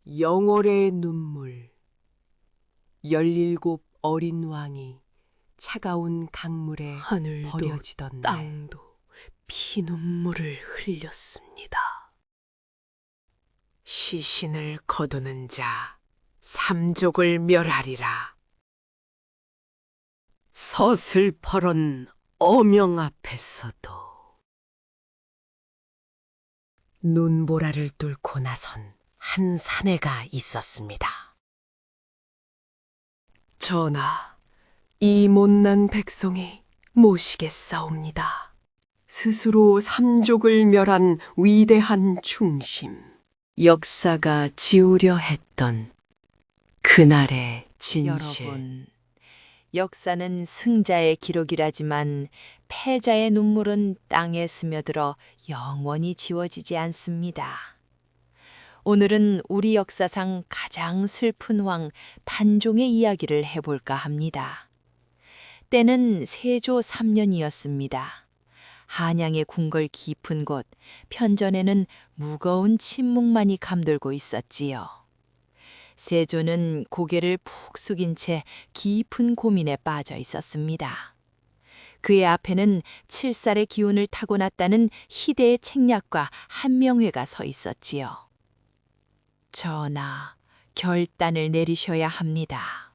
영월의 눈물. 17 어린 왕이 차가운 강물에 하늘도 버려지던 날, 땅도 피눈물을 흘렸습니다. 시신을 거두는 자 삼족을 멸하리라. 서슬퍼런 어명 앞에서도 눈보라를 뚫고 나선 한 사내가 있었습니다. 전하, 이 못난 백성이 모시겠사옵니다. 스스로 삼족을 멸한 위대한 충심. 역사가 지우려 했던 그날의 진실. 여러분, 역사는 승자의 기록이라지만 패자의 눈물은 땅에 스며들어 영원히 지워지지 않습니다. 오늘은 우리 역사상 가장 슬픈 왕 단종의 이야기를 해볼까 합니다. 때는 세조 3년이었습니다. 한양의 궁궐 깊은 곳, 편전에는 무거운 침묵만이 감돌고 있었지요. 세조는 고개를 푹 숙인 채 깊은 고민에 빠져 있었습니다. 그의 앞에는 7살의 기운을 타고났다는 희대의 책략과 한명회가 서 있었지요. 전하, 결단을 내리셔야 합니다.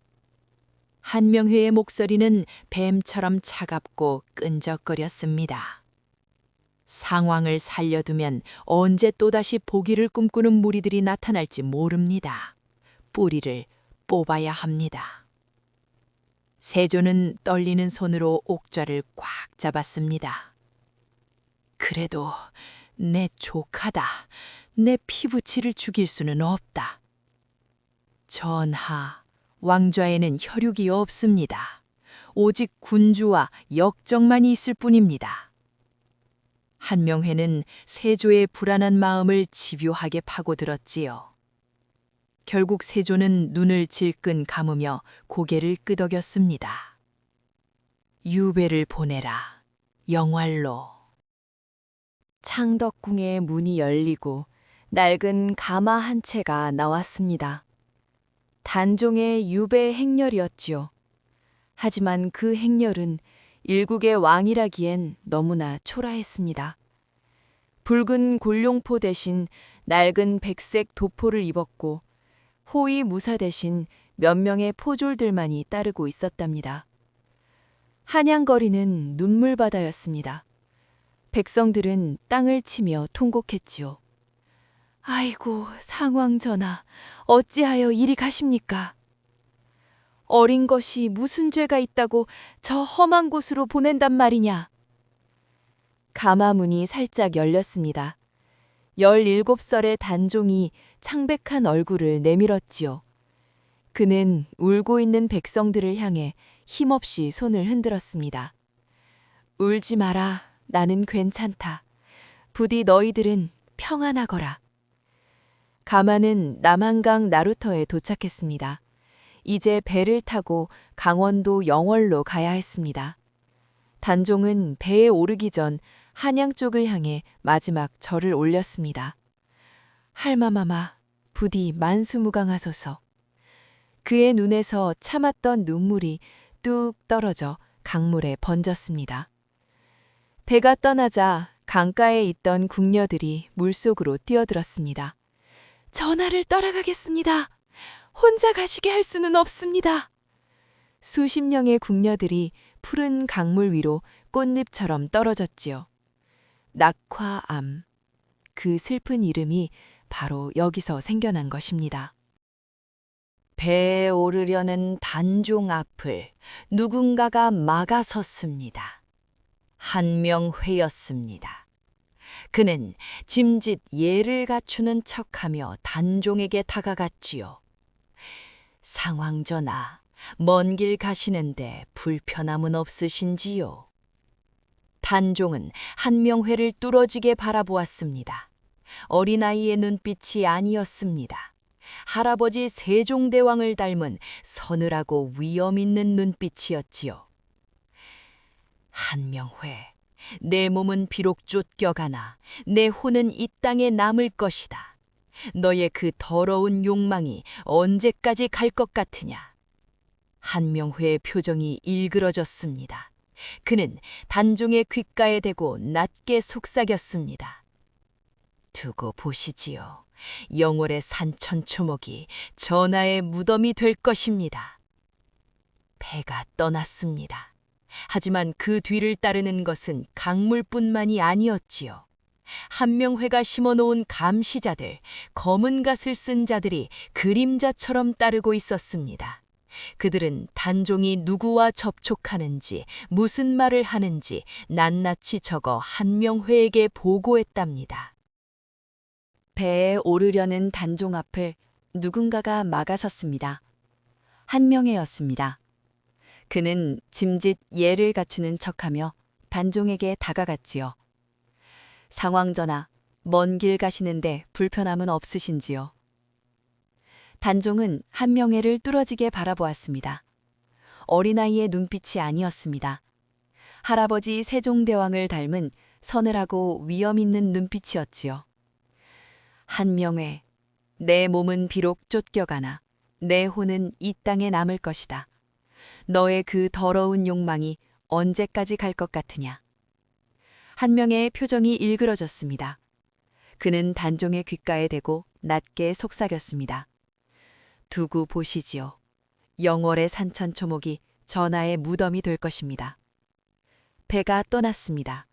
한명회의 목소리는 뱀처럼 차갑고 끈적거렸습니다. 상황을 살려두면 언제 또다시 보기를 꿈꾸는 무리들이 나타날지 모릅니다. 뿌리를 뽑아야 합니다. 세조는 떨리는 손으로 옥좌를 꽉 잡았습니다. 그래도 내 조카다. 내 피부치를 죽일 수는 없다. 전하, 왕좌에는 혈육이 없습니다. 오직 군주와 역정만이 있을 뿐입니다. 한명회는 세조의 불안한 마음을 집요하게 파고들었지요. 결국 세조는 눈을 질끈 감으며 고개를 끄덕였습니다. 유배를 보내라, 영왈로. 창덕궁의 문이 열리고 낡은 가마 한 채가 나왔습니다. 단종의 유배 행렬이었지요. 하지만 그 행렬은 일국의 왕이라기엔 너무나 초라했습니다. 붉은 골룡포 대신 낡은 백색 도포를 입었고 호위 무사 대신 몇 명의 포졸들만이 따르고 있었답니다. 한양거리는 눈물바다였습니다. 백성들은 땅을 치며 통곡했지요. 아이고, 상왕전하, 어찌하여 이리 가십니까? 어린 것이 무슨 죄가 있다고 저 험한 곳으로 보낸단 말이냐? 가마문이 살짝 열렸습니다. 17살의 단종이 창백한 얼굴을 내밀었지요. 그는 울고 있는 백성들을 향해 힘없이 손을 흔들었습니다. 울지 마라, 나는 괜찮다. 부디 너희들은 평안하거라. 가마는 남한강 나루터에 도착했습니다. 이제 배를 타고 강원도 영월로 가야 했습니다. 단종은 배에 오르기 전 한양 쪽을 향해 마지막 절을 올렸습니다. 할마마마, 부디 만수무강하소서. 그의 눈에서 참았던 눈물이 뚝 떨어져 강물에 번졌습니다. 배가 떠나자 강가에 있던 궁녀들이 물속으로 뛰어들었습니다. 전하를 따라가겠습니다. 혼자 가시게 할 수는 없습니다. 수십 명의 궁녀들이 푸른 강물 위로 꽃잎처럼 떨어졌지요. 낙화암, 그 슬픈 이름이 바로 여기서 생겨난 것입니다. 배에 오르려는 단종 앞을 누군가가 막아섰습니다. 한명회였습니다. 그는 짐짓 예를 갖추는 척하며 단종에게 다가갔지요. 상왕전하, 먼 길 가시는데 불편함은 없으신지요? 단종은 한명회를 뚫어지게 바라보았습니다. 어린아이의 눈빛이 아니었습니다. 할아버지 세종대왕을 닮은 서늘하고 위험 있는 눈빛이었지요. 한명회, 내 몸은 비록 쫓겨가나 내 혼은 이 땅에 남을 것이다. 너의 그 더러운 욕망이 언제까지 갈 것 같으냐? 한명회의 표정이 일그러졌습니다. 그는 단종의 귓가에 대고 낮게 속삭였습니다. 두고 보시지요. 영월의 산천초목이 전하의 무덤이 될 것입니다. 배가 떠났습니다. 하지만 그 뒤를 따르는 것은 강물뿐만이 아니었지요. 한명회가 심어놓은 감시자들, 검은 갓을 쓴 자들이 그림자처럼 따르고 있었습니다. 그들은 단종이 누구와 접촉하는지, 무슨 말을 하는지 낱낱이 적어 한명회에게 보고했답니다. 배에 오르려는 단종 앞을 누군가가 막아섰습니다. 한명회였습니다. 그는 짐짓 예를 갖추는 척하며 단종에게 다가갔지요. 상왕전하, 먼 길 가시는데 불편함은 없으신지요? 단종은 한명회를 뚫어지게 바라보았습니다. 어린아이의 눈빛이 아니었습니다. 할아버지 세종대왕을 닮은 서늘하고 위험 있는 눈빛이었지요. 한명회, 내 몸은 비록 쫓겨가나 내 혼은 이 땅에 남을 것이다. 너의 그 더러운 욕망이 언제까지 갈 것 같으냐? 한명회의 표정이 일그러졌습니다. 그는 단종의 귓가에 대고 낮게 속삭였습니다. 두고 보시지요. 영월의 산천초목이 전하의 무덤이 될 것입니다. 배가 떠났습니다.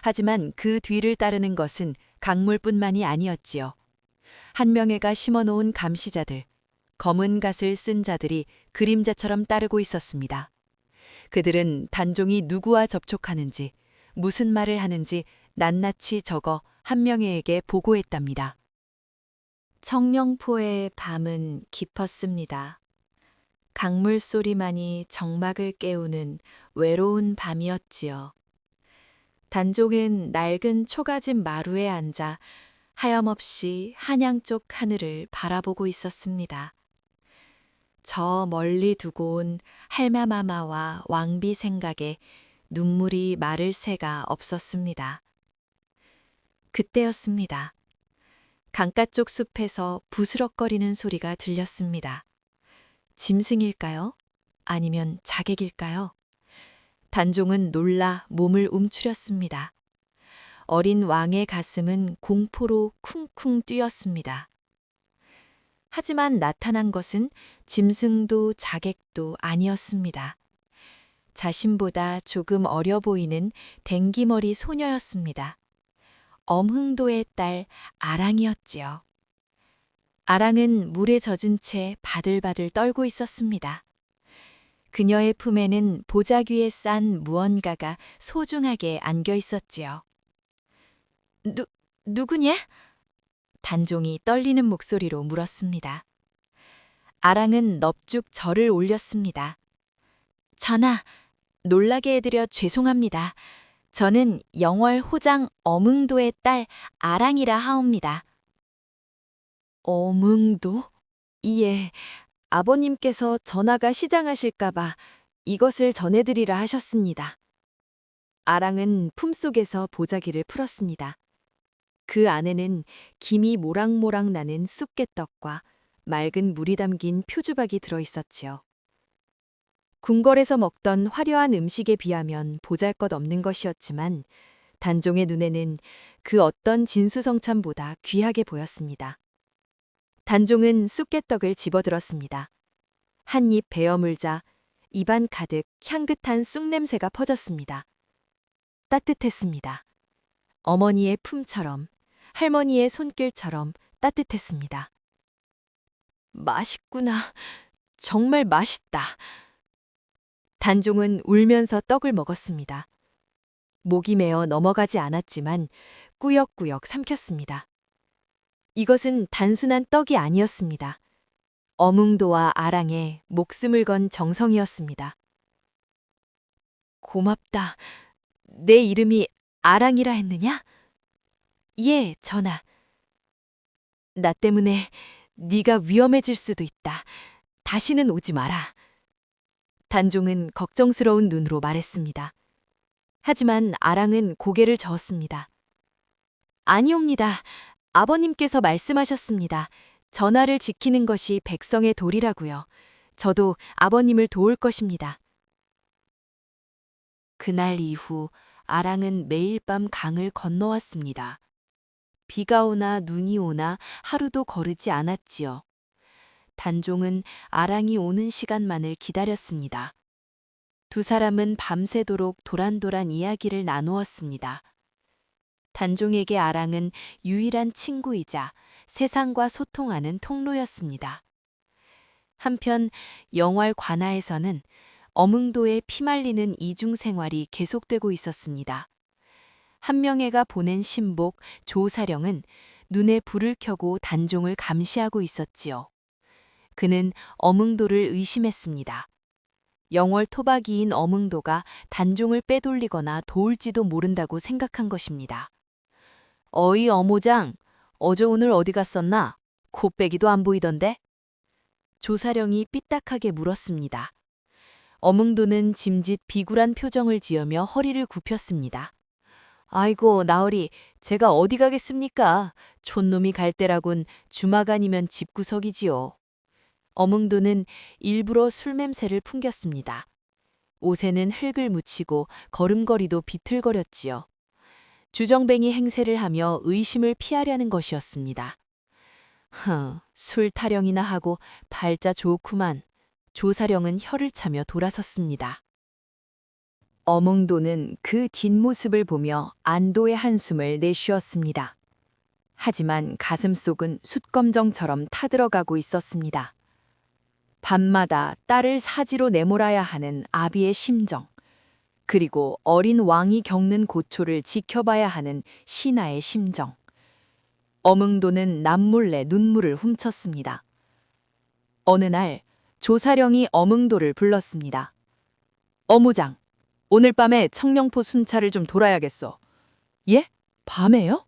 하지만 그 뒤를 따르는 것은 강물뿐만이 아니었지요. 한명회가 심어놓은 감시자들, 검은 갓을 쓴 자들이 그림자처럼 따르고 있었습니다. 그들은 단종이 누구와 접촉하는지, 무슨 말을 하는지 낱낱이 적어 한명회에게 보고했답니다. 청령포의 밤은 깊었습니다. 강물 소리만이 정막을 깨우는 외로운 밤이었지요. 단종은 낡은 초가집 마루에 앉아 하염없이 한양 쪽 하늘을 바라보고 있었습니다. 저 멀리 두고 온 할마마마와 왕비 생각에 눈물이 마를 새가 없었습니다. 그때였습니다. 강가 쪽 숲에서 부스럭거리는 소리가 들렸습니다. 짐승일까요? 아니면 자객일까요? 단종은 놀라 몸을 움츠렸습니다. 어린 왕의 가슴은 공포로 쿵쿵 뛰었습니다. 하지만 나타난 것은 짐승도 자객도 아니었습니다. 자신보다 조금 어려 보이는 댕기머리 소녀였습니다. 엄흥도의 딸 아랑이었지요. 아랑은 물에 젖은 채 바들바들 떨고 있었습니다. 그녀의 품에는 보자귀에 싼 무언가가 소중하게 안겨 있었지요. 누구냐? 단종이 떨리는 목소리로 물었습니다. 아랑은 넙죽 절을 올렸습니다. 전하, 놀라게 해드려 죄송합니다. 저는 영월 호장 엄흥도의 딸 아랑이라 하옵니다. 엄흥도? 예, 아버님께서 전하가 시장하실까봐 이것을 전해드리라 하셨습니다. 아랑은 품속에서 보자기를 풀었습니다. 그 안에는 김이 모락모락 나는 쑥개떡과 맑은 물이 담긴 표주박이 들어있었지요. 궁궐에서 먹던 화려한 음식에 비하면 보잘것없는 것이었지만 단종의 눈에는 그 어떤 진수성찬보다 귀하게 보였습니다. 단종은 쑥개떡을 집어들었습니다. 한 입 베어 물자 입안 가득 향긋한 쑥냄새가 퍼졌습니다. 따뜻했습니다. 어머니의 품처럼, 할머니의 손길처럼 따뜻했습니다. 맛있구나. 정말 맛있다. 단종은 울면서 떡을 먹었습니다. 목이 메어 넘어가지 않았지만 꾸역꾸역 삼켰습니다. 이것은 단순한 떡이 아니었습니다. 엄흥도와 아랑에 목숨을 건 정성이었습니다. 고맙다. 내 이름이 아랑이라 했느냐? 예, 전하. 나 때문에 네가 위험해질 수도 있다. 다시는 오지 마라. 단종은 걱정스러운 눈으로 말했습니다. 하지만 아랑은 고개를 저었습니다. 아니옵니다. 아버님께서 말씀하셨습니다. 전하를 지키는 것이 백성의 도리라고요. 저도 아버님을 도울 것입니다. 그날 이후 아랑은 매일 밤 강을 건너왔습니다. 비가 오나 눈이 오나 하루도 거르지 않았지요. 단종은 아랑이 오는 시간만을 기다렸습니다. 두 사람은 밤새도록 도란도란 이야기를 나누었습니다. 단종에게 아랑은 유일한 친구이자 세상과 소통하는 통로였습니다. 한편 영월 관아에서는 어몽도에 피말리는 이중 생활이 계속되고 있었습니다. 한명회가 보낸 신복 조사령은 눈에 불을 켜고 단종을 감시하고 있었지요. 그는 어몽도를 의심했습니다. 영월 토박이인 어몽도가 단종을 빼돌리거나 도울지도 모른다고 생각한 것입니다. 어이 어모장, 어제 오늘 어디 갔었나? 코빼기도 안 보이던데? 조사령이 삐딱하게 물었습니다. 어몽도는 짐짓 비굴한 표정을 지으며 허리를 굽혔습니다. 아이고 나으리, 제가 어디 가겠습니까? 촌놈이 갈 때라곤 주막 아니면 집구석이지요. 어몽도는 일부러 술 냄새를 풍겼습니다. 옷에는 흙을 묻히고 걸음걸이도 비틀거렸지요. 주정뱅이 행세를 하며 의심을 피하려는 것이었습니다. 술 타령이나 하고 팔자 좋구만. 조사령은 혀를 차며 돌아섰습니다. 어몽도는 그 뒷모습을 보며 안도의 한숨을 내쉬었습니다. 하지만 가슴속은 숯검정처럼 타들어가고 있었습니다. 밤마다 딸을 사지로 내몰아야 하는 아비의 심정, 그리고 어린 왕이 겪는 고초를 지켜봐야 하는 신하의 심정. 어몽도는 남몰래 눈물을 훔쳤습니다. 어느 날 조사령이 어몽도를 불렀습니다. 어무장, 오늘 밤에 청령포 순찰을 좀 돌아야겠어. 예? 밤에요?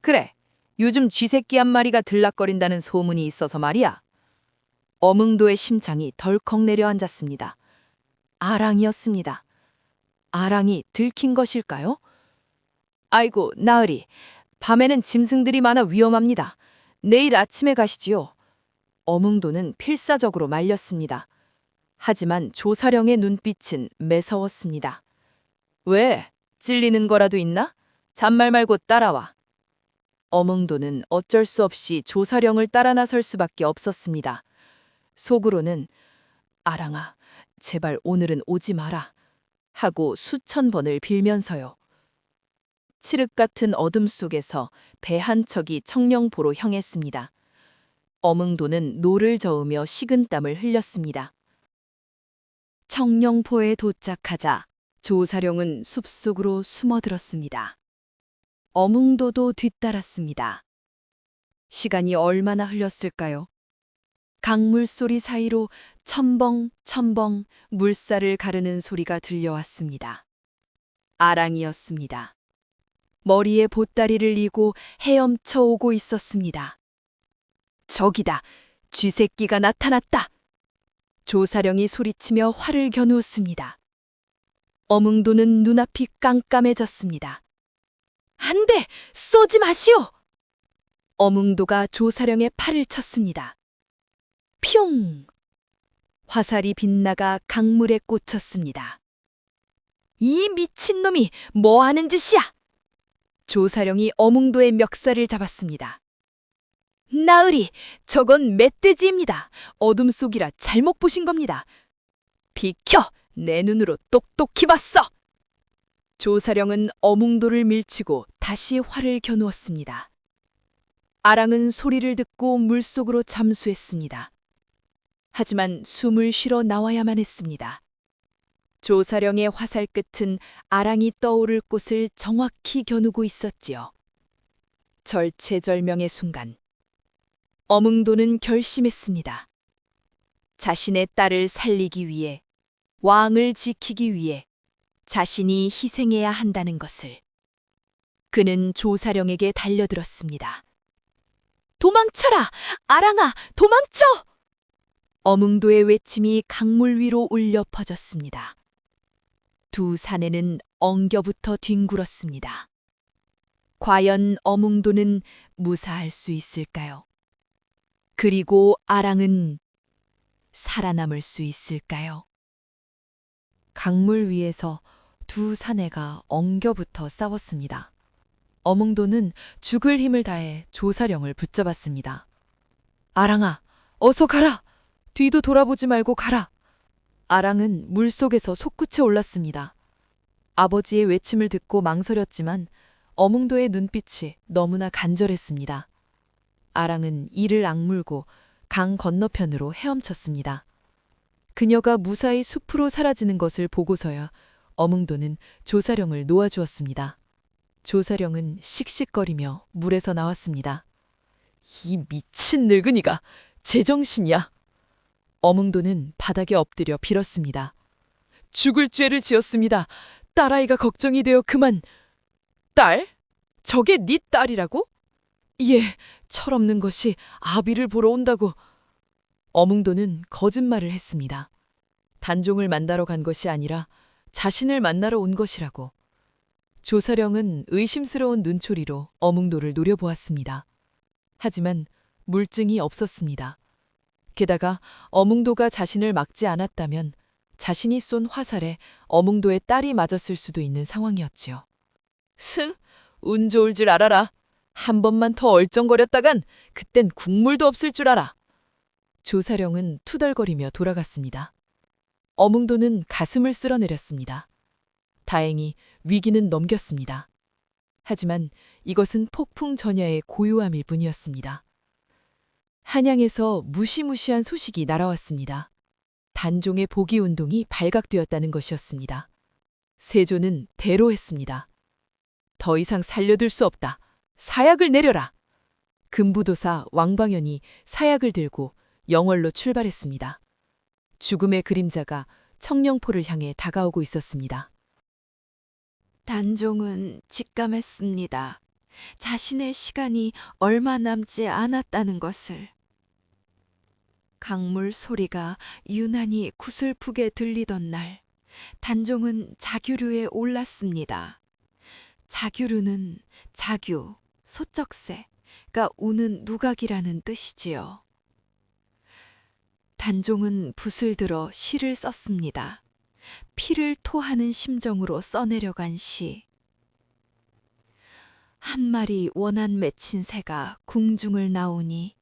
그래, 요즘 쥐새끼 한 마리가 들락거린다는 소문이 있어서 말이야. 어몽도의 심장이 덜컥 내려앉았습니다. 아랑이었습니다. 아랑이 들킨 것일까요? 아이고, 나으리, 밤에는 짐승들이 많아 위험합니다. 내일 아침에 가시지요. 어몽도는 필사적으로 말렸습니다. 하지만 조사령의 눈빛은 매서웠습니다. 왜? 찔리는 거라도 있나? 잔말 말고 따라와. 어몽도는 어쩔 수 없이 조사령을 따라 나설 수밖에 없었습니다. 속으로는 아랑아, 제발 오늘은 오지 마라 하고 수천 번을 빌면서요. 칠흑 같은 어둠 속에서 배 한 척이 청령포로 향했습니다. 어몽도는 노를 저으며 식은땀을 흘렸습니다. 청령포에 도착하자 조사령은 숲속으로 숨어들었습니다. 어몽도도 뒤따랐습니다. 시간이 얼마나 흘렀을까요? 강물 소리 사이로 첨벙첨벙 물살을 가르는 소리가 들려왔습니다. 아랑이었습니다. 머리에 보따리를 이고 헤엄쳐 오고 있었습니다. 저기다! 쥐새끼가 나타났다! 조사령이 소리치며 활을 겨누었습니다. 어몽도는 눈앞이 깜깜해졌습니다. 안 돼! 쏘지 마시오! 어몽도가 조사령의 팔을 쳤습니다. 뿅! 화살이 빗나가 강물에 꽂혔습니다. 이 미친놈이 뭐 하는 짓이야! 조사령이 어몽도의 멱살을 잡았습니다. 나으리, 저건 멧돼지입니다. 어둠 속이라 잘못 보신 겁니다. 비켜! 내 눈으로 똑똑히 봤어! 조사령은 어몽도를 밀치고 다시 활을 겨누었습니다. 아랑은 소리를 듣고 물속으로 잠수했습니다. 하지만 숨을 쉬러 나와야만 했습니다. 조사령의 화살 끝은 아랑이 떠오를 곳을 정확히 겨누고 있었지요. 절체절명의 순간, 어몽도는 결심했습니다. 자신의 딸을 살리기 위해, 왕을 지키기 위해 자신이 희생해야 한다는 것을. 그는 조사령에게 달려들었습니다. 도망쳐라! 아랑아, 도망쳐! 어몽도의 외침이 강물 위로 울려 퍼졌습니다. 두 사내는 엉겨붙어 뒹굴었습니다. 과연 어몽도는 무사할 수 있을까요? 그리고 아랑은 살아남을 수 있을까요? 강물 위에서 두 사내가 엉겨붙어 싸웠습니다. 어몽도는 죽을 힘을 다해 조사령을 붙잡았습니다. 아랑아, 어서 가라! 뒤도 돌아보지 말고 가라! 아랑은 물속에서 솟구쳐 올랐습니다. 아버지의 외침을 듣고 망설였지만 어몽도의 눈빛이 너무나 간절했습니다. 아랑은 이를 악물고 강 건너편으로 헤엄쳤습니다. 그녀가 무사히 숲으로 사라지는 것을 보고서야 어몽도는 조사령을 놓아주었습니다. 조사령은 씩씩거리며 물에서 나왔습니다. 이 미친 늙은이가 제정신이야. 어몽도는 바닥에 엎드려 빌었습니다. 죽을 죄를 지었습니다. 딸아이가 걱정이 되어 그만. 딸? 저게 네 딸이라고? 예, 철없는 것이 아비를 보러 온다고. 어몽도는 거짓말을 했습니다. 단종을 만나러 간 것이 아니라 자신을 만나러 온 것이라고. 조사령은 의심스러운 눈초리로 어몽도를 노려보았습니다. 하지만 물증이 없었습니다. 게다가 어몽도가 자신을 막지 않았다면 자신이 쏜 화살에 어몽도의 딸이 맞았을 수도 있는 상황이었지요. 승, 운 좋을 줄 알아라. 한 번만 더 얼쩡거렸다간 그땐 국물도 없을 줄 알아. 조사령은 투덜거리며 돌아갔습니다. 어몽도는 가슴을 쓸어내렸습니다. 다행히 위기는 넘겼습니다. 하지만 이것은 폭풍 전야의 고요함일 뿐이었습니다. 한양에서 무시무시한 소식이 날아왔습니다. 단종의 복위 운동이 발각되었다는 것이었습니다. 세조는 대로했습니다. 더 이상 살려둘 수 없다. 사약을 내려라. 금부도사 왕방연이 사약을 들고 영월로 출발했습니다. 죽음의 그림자가 청령포를 향해 다가오고 있었습니다. 단종은 직감했습니다. 자신의 시간이 얼마 남지 않았다는 것을. 강물 소리가 유난히 구슬프게 들리던 날, 단종은 자규류에 올랐습니다. 자규류는 자규, 소쩍새가 우는 누각이라는 뜻이지요. 단종은 붓을 들어 시를 썼습니다. 피를 토하는 심정으로 써내려간 시. 한 마리 원한 맺힌 새가 궁중을 나오니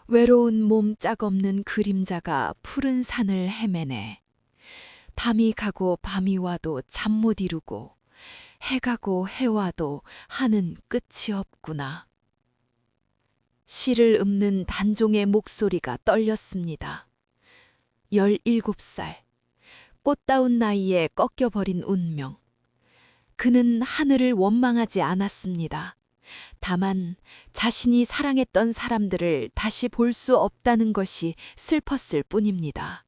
외로운 몸 짝없는 그림자가 푸른 산을 헤매네. 밤이 가고 밤이 와도 잠 못 이루고 해 가고 해 와도 하는 끝이 없구나. 시를 읊는 단종의 목소리가 떨렸습니다. 17살. 꽃다운 나이에 꺾여버린 운명. 그는 하늘을 원망하지 않았습니다. 다만 자신이 사랑했던 사람들을 다시 볼 수 없다는 것이 슬펐을 뿐입니다.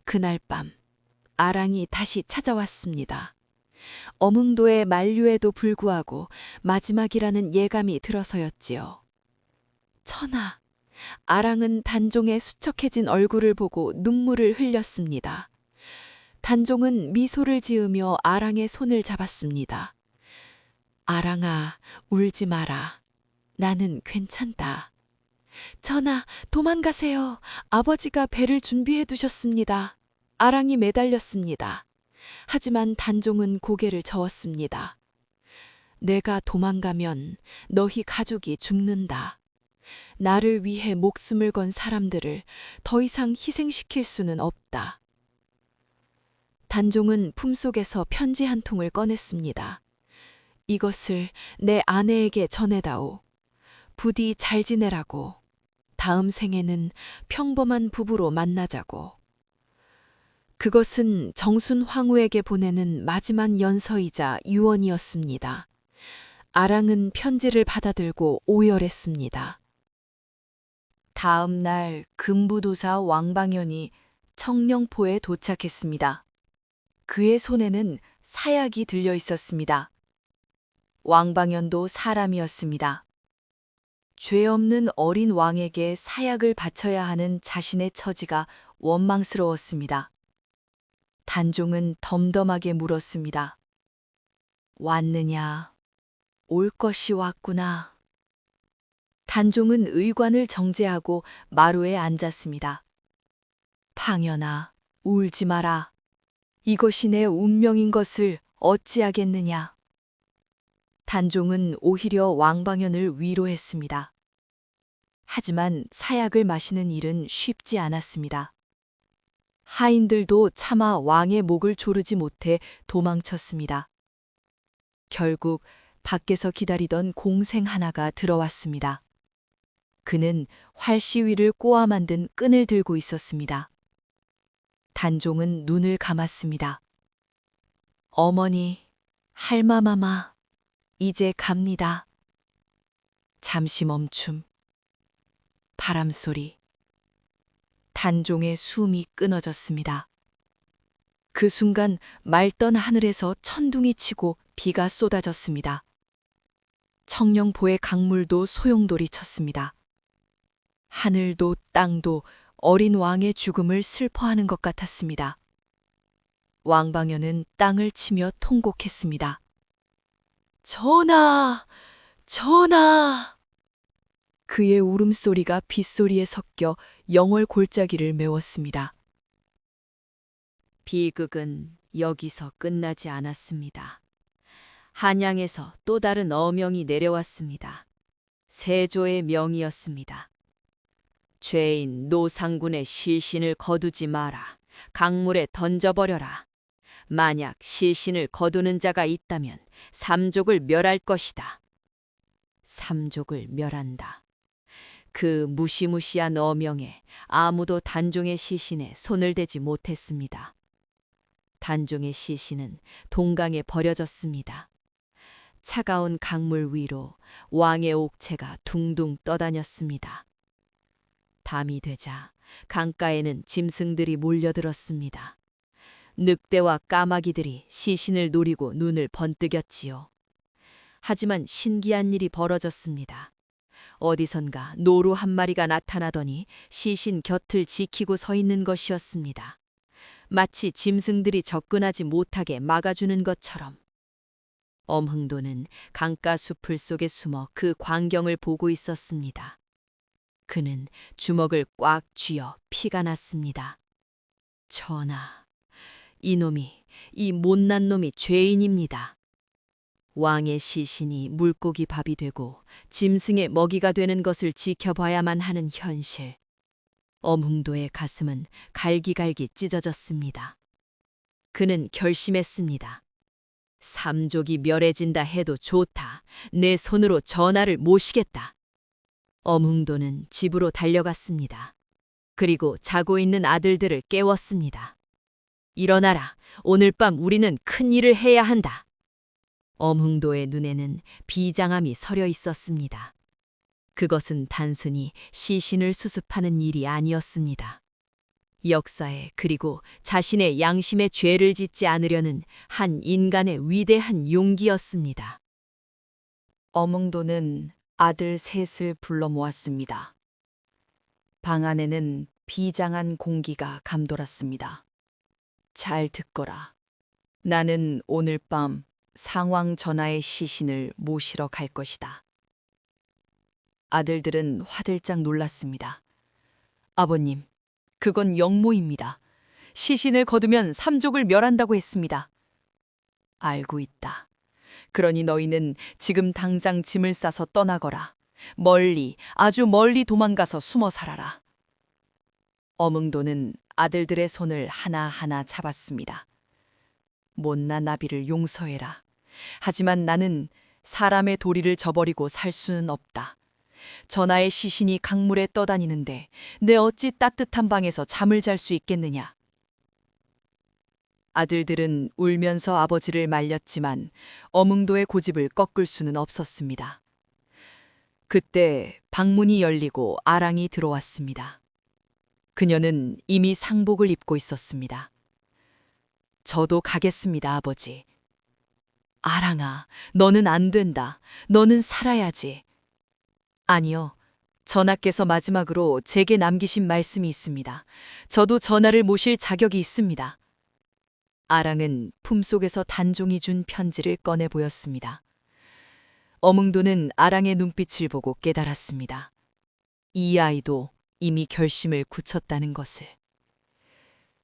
그날 밤 아랑이 다시 찾아왔습니다. 어몽도의 만류에도 불구하고 마지막이라는 예감이 들어서였지요. 천하, 아랑은 단종의 수척해진 얼굴을 보고 눈물을 흘렸습니다. 단종은 미소를 지으며 아랑의 손을 잡았습니다. 아랑아, 울지 마라. 나는 괜찮다. 전하, 도망가세요. 아버지가 배를 준비해 두셨습니다. 아랑이 매달렸습니다. 하지만 단종은 고개를 저었습니다. 내가 도망가면 너희 가족이 죽는다. 나를 위해 목숨을 건 사람들을 더 이상 희생시킬 수는 없다. 단종은 품속에서 편지 한 통을 꺼냈습니다. 이것을 내 아내에게 전해다오. 부디 잘 지내라고. 다음 생에는 평범한 부부로 만나자고. 그것은 정순 황후에게 보내는 마지막 연서이자 유언이었습니다. 아랑은 편지를 받아들고 오열했습니다. 다음 날 금부도사 왕방연이 청령포에 도착했습니다. 그의 손에는 사약이 들려 있었습니다. 왕방연도 사람이었습니다. 죄 없는 어린 왕에게 사약을 바쳐야 하는 자신의 처지가 원망스러웠습니다. 단종은 덤덤하게 물었습니다. 왔느냐? 올 것이 왔구나. 단종은 의관을 정제하고 마루에 앉았습니다. 방연아, 울지 마라. 이것이 내 운명인 것을 어찌하겠느냐. 단종은 오히려 왕방연을 위로했습니다. 하지만 사약을 마시는 일은 쉽지 않았습니다. 하인들도 차마 왕의 목을 조르지 못해 도망쳤습니다. 결국 밖에서 기다리던 공생 하나가 들어왔습니다. 그는 활시 위를 꼬아 만든 끈을 들고 있었습니다. 단종은 눈을 감았습니다. 어머니, 할마마마, 이제 갑니다. 잠시 멈춤. 바람소리. 단종의 숨이 끊어졌습니다. 그 순간 맑던 하늘에서 천둥이 치고 비가 쏟아졌습니다. 청룡포의 강물도 소용돌이 쳤습니다. 하늘도 땅도 어린 왕의 죽음을 슬퍼하는 것 같았습니다. 왕방연은 땅을 치며 통곡했습니다. 전하! 전하! 그의 울음소리가 빗소리에 섞여 영월 골짜기를 메웠습니다. 비극은 여기서 끝나지 않았습니다. 한양에서 또 다른 어명이 내려왔습니다. 세조의 명이었습니다. 죄인 노상군의 시신을 거두지 마라. 강물에 던져버려라. 만약 시신을 거두는 자가 있다면 삼족을 멸할 것이다. 삼족을 멸한다. 그 무시무시한 어명에 아무도 단종의 시신에 손을 대지 못했습니다. 단종의 시신은 동강에 버려졌습니다. 차가운 강물 위로 왕의 옥체가 둥둥 떠다녔습니다. 밤이 되자 강가에는 짐승들이 몰려들었습니다. 늑대와 까마귀들이 시신을 노리고 눈을 번뜩였지요. 하지만 신기한 일이 벌어졌습니다. 어디선가 노루 한 마리가 나타나더니 시신 곁을 지키고 서 있는 것이었습니다. 마치 짐승들이 접근하지 못하게 막아주는 것처럼. 엄흥도는 강가 수풀 속에 숨어 그 광경을 보고 있었습니다. 그는 주먹을 꽉 쥐어 피가 났습니다. 전하, 이놈이, 이 못난 놈이 죄인입니다. 왕의 시신이 물고기 밥이 되고 짐승의 먹이가 되는 것을 지켜봐야만 하는 현실. 엄흥도의 가슴은 갈기갈기 찢어졌습니다. 그는 결심했습니다. 삼족이 멸해진다 해도 좋다. 내 손으로 전하를 모시겠다. 엄흥도는 집으로 달려갔습니다. 그리고 자고 있는 아들들을 깨웠습니다. 일어나라. 오늘 밤 우리는 큰 일을 해야 한다. 엄흥도의 눈에는 비장함이 서려 있었습니다. 그것은 단순히 시신을 수습하는 일이 아니었습니다. 역사에 그리고 자신의 양심에 죄를 짓지 않으려는 한 인간의 위대한 용기였습니다. 엄흥도는 아들 셋을 불러 모았습니다. 방 안에는 비장한 공기가 감돌았습니다. 잘 듣거라. 나는 오늘 밤 상왕 전하의 시신을 모시러 갈 것이다. 아들들은 화들짝 놀랐습니다. 아버님, 그건 영모입니다. 시신을 거두면 삼족을 멸한다고 했습니다. 알고 있다. 그러니 너희는 지금 당장 짐을 싸서 떠나거라. 멀리, 아주 멀리 도망가서 숨어 살아라. 엄흥도는 아들들의 손을 하나하나 잡았습니다. 못난 나비를 용서해라. 하지만 나는 사람의 도리를 저버리고 살 수는 없다. 전하의 시신이 강물에 떠다니는데 내 어찌 따뜻한 방에서 잠을 잘 수 있겠느냐. 아들들은 울면서 아버지를 말렸지만 엄흥도의 고집을 꺾을 수는 없었습니다. 그때 방문이 열리고 아랑이 들어왔습니다. 그녀는 이미 상복을 입고 있었습니다. 저도 가겠습니다, 아버지. 아랑아, 너는 안 된다. 너는 살아야지. 아니요. 전하께서 마지막으로 제게 남기신 말씀이 있습니다. 저도 전하를 모실 자격이 있습니다. 아랑은 품속에서 단종이 준 편지를 꺼내 보였습니다. 어몽도는 아랑의 눈빛을 보고 깨달았습니다. 이 아이도 이미 결심을 굳혔다는 것을.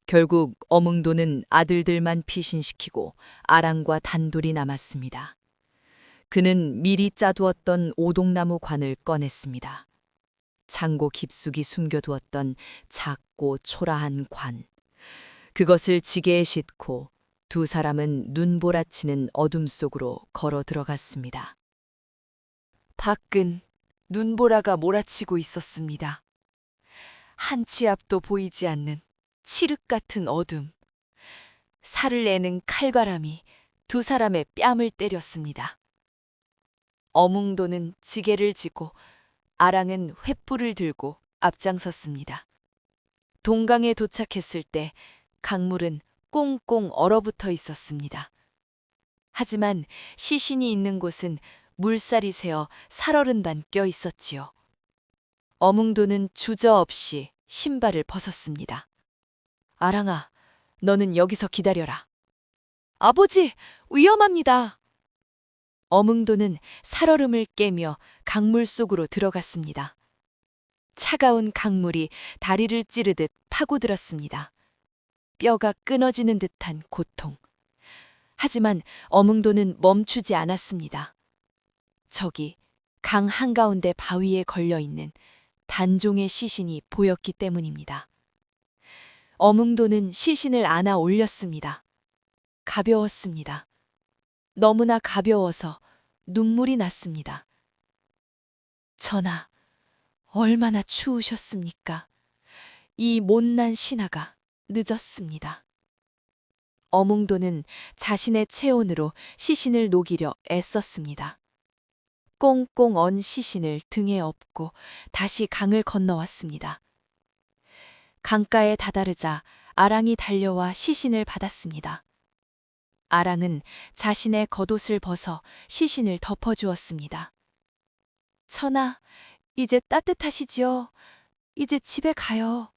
결국 어몽도는 아들들만 피신시키고 아랑과 단둘이 남았습니다. 그는 미리 짜두었던 오동나무 관을 꺼냈습니다. 창고 깊숙이 숨겨두었던 작고 초라한 관. 그것을 지게에 싣고 두 사람은 눈보라치는 어둠 속으로 걸어 들어갔습니다. 밖은 눈보라가 몰아치고 있었습니다. 한 치 앞도 보이지 않는 칠흑 같은 어둠. 살을 내는 칼바람이 두 사람의 뺨을 때렸습니다. 어몽도는 지게를 지고 아랑은 횃불을 들고 앞장섰습니다. 동강에 도착했을 때 강물은 꽁꽁 얼어붙어 있었습니다. 하지만 시신이 있는 곳은 물살이 새어 살얼음 반 껴 있었지요. 어몽도는 주저없이 신발을 벗었습니다. 아랑아, 너는 여기서 기다려라. 아버지, 위험합니다. 어몽도는 살얼음을 깨며 강물 속으로 들어갔습니다. 차가운 강물이 다리를 찌르듯 파고들었습니다. 뼈가 끊어지는 듯한 고통. 하지만 어몽도는 멈추지 않았습니다. 저기 강 한가운데 바위에 걸려있는 단종의 시신이 보였기 때문입니다. 어몽도는 시신을 안아 올렸습니다. 가벼웠습니다. 너무나 가벼워서 눈물이 났습니다. 전하, 얼마나 추우셨습니까? 이 못난 신하가 늦었습니다. 어몽도는 자신의 체온으로 시신을 녹이려 애썼습니다. 꽁꽁 언 시신을 등에 업고 다시 강을 건너왔습니다. 강가에 다다르자 아랑이 달려와 시신을 받았습니다. 아랑은 자신의 겉옷을 벗어 시신을 덮어주었습니다. 전하, 이제 따뜻하시지요? 이제 집에 가요.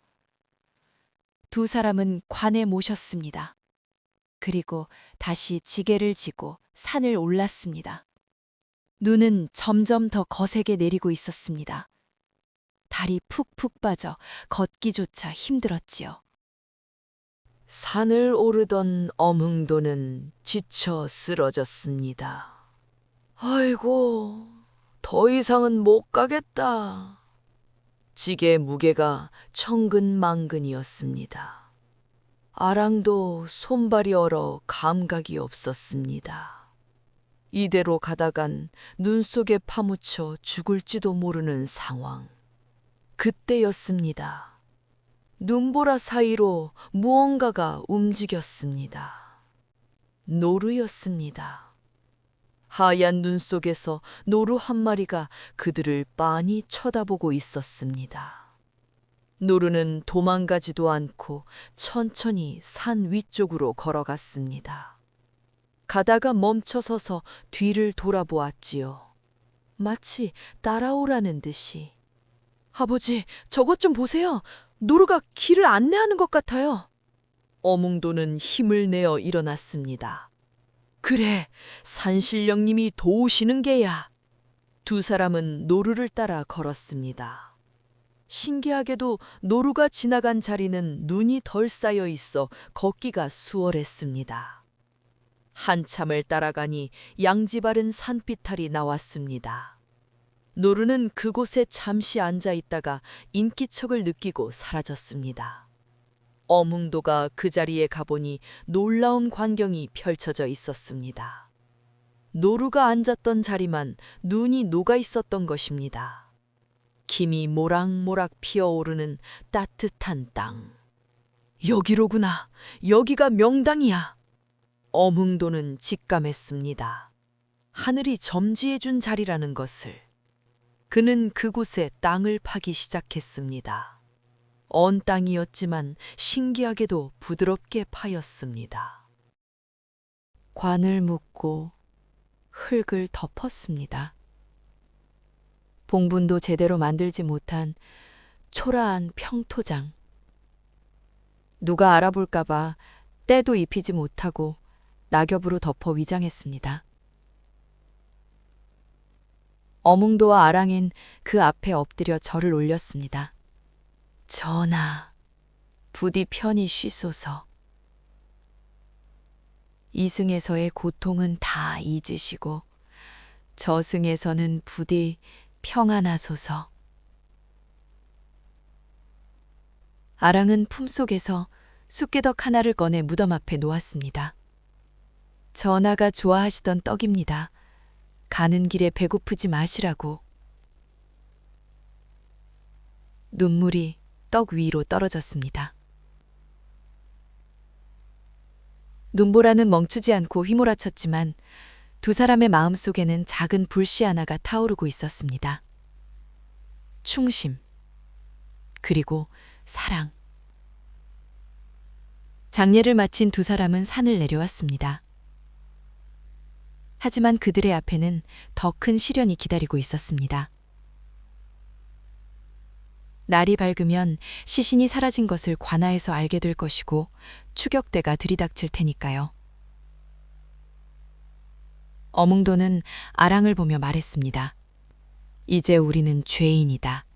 두 사람은 관에 모셨습니다. 그리고 다시 지게를 지고 산을 올랐습니다. 눈은 점점 더 거세게 내리고 있었습니다. 달이 푹푹 빠져 걷기조차 힘들었지요. 산을 오르던 어몽도는 지쳐 쓰러졌습니다. 아이고, 더 이상은 못 가겠다. 지게 무게가 천근만근이었습니다. 아랑도 손발이 얼어 감각이 없었습니다. 이대로 가다간 눈 속에 파묻혀 죽을지도 모르는 상황. 그때였습니다. 눈보라 사이로 무언가가 움직였습니다. 노루였습니다. 하얀 눈 속에서 노루 한 마리가 그들을 빤히 쳐다보고 있었습니다. 노루는 도망가지도 않고 천천히 산 위쪽으로 걸어갔습니다. 가다가 멈춰서서 뒤를 돌아보았지요. 마치 따라오라는 듯이. 아버지, 저것 좀 보세요. 노루가 길을 안내하는 것 같아요. 어몽도는 힘을 내어 일어났습니다. 그래, 산신령님이 도우시는 게야. 두 사람은 노루를 따라 걸었습니다. 신기하게도 노루가 지나간 자리는 눈이 덜 쌓여 있어 걷기가 수월했습니다. 한참을 따라가니 양지 바른 산비탈이 나왔습니다. 노루는 그곳에 잠시 앉아 있다가 인기척을 느끼고 사라졌습니다. 어몽도가 그 자리에 가보니 놀라운 광경이 펼쳐져 있었습니다. 노루가 앉았던 자리만 눈이 녹아 있었던 것입니다. 김이 모락모락 피어오르는 따뜻한 땅. 여기로구나. 여기가 명당이야. 어몽도는 직감했습니다. 하늘이 점지해준 자리라는 것을. 그는 그곳에 땅을 파기 시작했습니다. 언 땅이었지만 신기하게도 부드럽게 파였습니다. 관을 묶고 흙을 덮었습니다. 봉분도 제대로 만들지 못한 초라한 평토장. 누가 알아볼까봐 때도 입히지 못하고 낙엽으로 덮어 위장했습니다. 어몽도와 아랑은 그 앞에 엎드려 절을 올렸습니다. 전하, 부디 편히 쉬소서. 이승에서의 고통은 다 잊으시고 저승에서는 부디 평안하소서. 아랑은 품속에서 쑥개덕 하나를 꺼내 무덤 앞에 놓았습니다. 전하가 좋아하시던 떡입니다. 가는 길에 배고프지 마시라고. 눈물이 떡 위로 떨어졌습니다. 눈보라는 멈추지 않고 휘몰아쳤지만 두 사람의 마음속에는 작은 불씨 하나가 타오르고 있었습니다. 충심, 그리고 사랑. 장례를 마친 두 사람은 산을 내려왔습니다. 하지만 그들의 앞에는 더 큰 시련이 기다리고 있었습니다. 날이 밝으면 시신이 사라진 것을 관아에서 알게 될 것이고 추격대가 들이닥칠 테니까요. 어몽도는 아랑을 보며 말했습니다. 이제 우리는 죄인이다.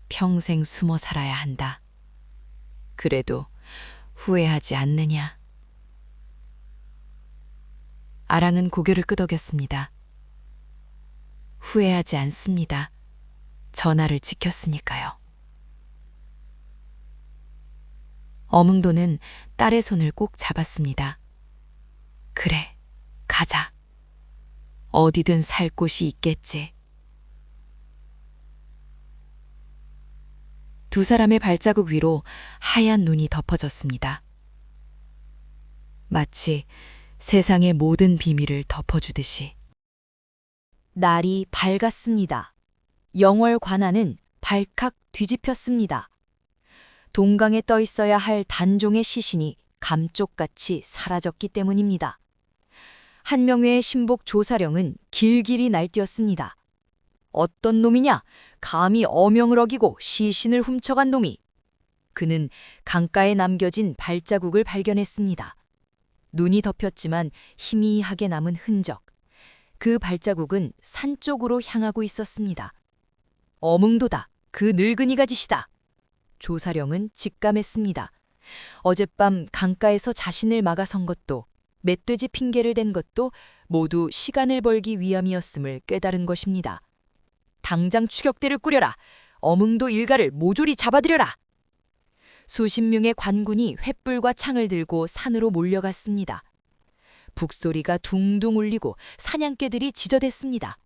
평생 숨어 살아야 한다. 그래도 후회하지 않느냐? 아랑은 고개를 끄덕였습니다. 후회하지 않습니다. 전하를 지켰으니까요. 어몽도는 딸의 손을 꼭 잡았습니다. 그래, 가자. 어디든 살 곳이 있겠지. 두 사람의 발자국 위로 하얀 눈이 덮어졌습니다. 마치 세상의 모든 비밀을 덮어주듯이. 날이 밝았습니다. 영월 관아는 발칵 뒤집혔습니다. 동강에 떠 있어야 할 단종의 시신이 감쪽같이 사라졌기 때문입니다. 한명회의 신복 조사령은 길길이 날뛰었습니다. 어떤 놈이냐? 감히 어명을 어기고 시신을 훔쳐간 놈이. 그는 강가에 남겨진 발자국을 발견했습니다. 눈이 덮였지만 희미하게 남은 흔적. 그 발자국은 산 쪽으로 향하고 있었습니다. 어몽도다. 그 늙은이가 짓이다. 조사령은 직감했습니다. 어젯밤 강가에서 자신을 막아선 것도 멧돼지 핑계를 댄 것도 모두 시간을 벌기 위함이었음을 깨달은 것입니다. 당장 추격대를 꾸려라. 어몽도 일가를 모조리 잡아들여라. 수십 명의 관군이 횃불과 창을 들고 산으로 몰려갔습니다. 북소리가 둥둥 울리고 사냥개들이 지저댔습니다.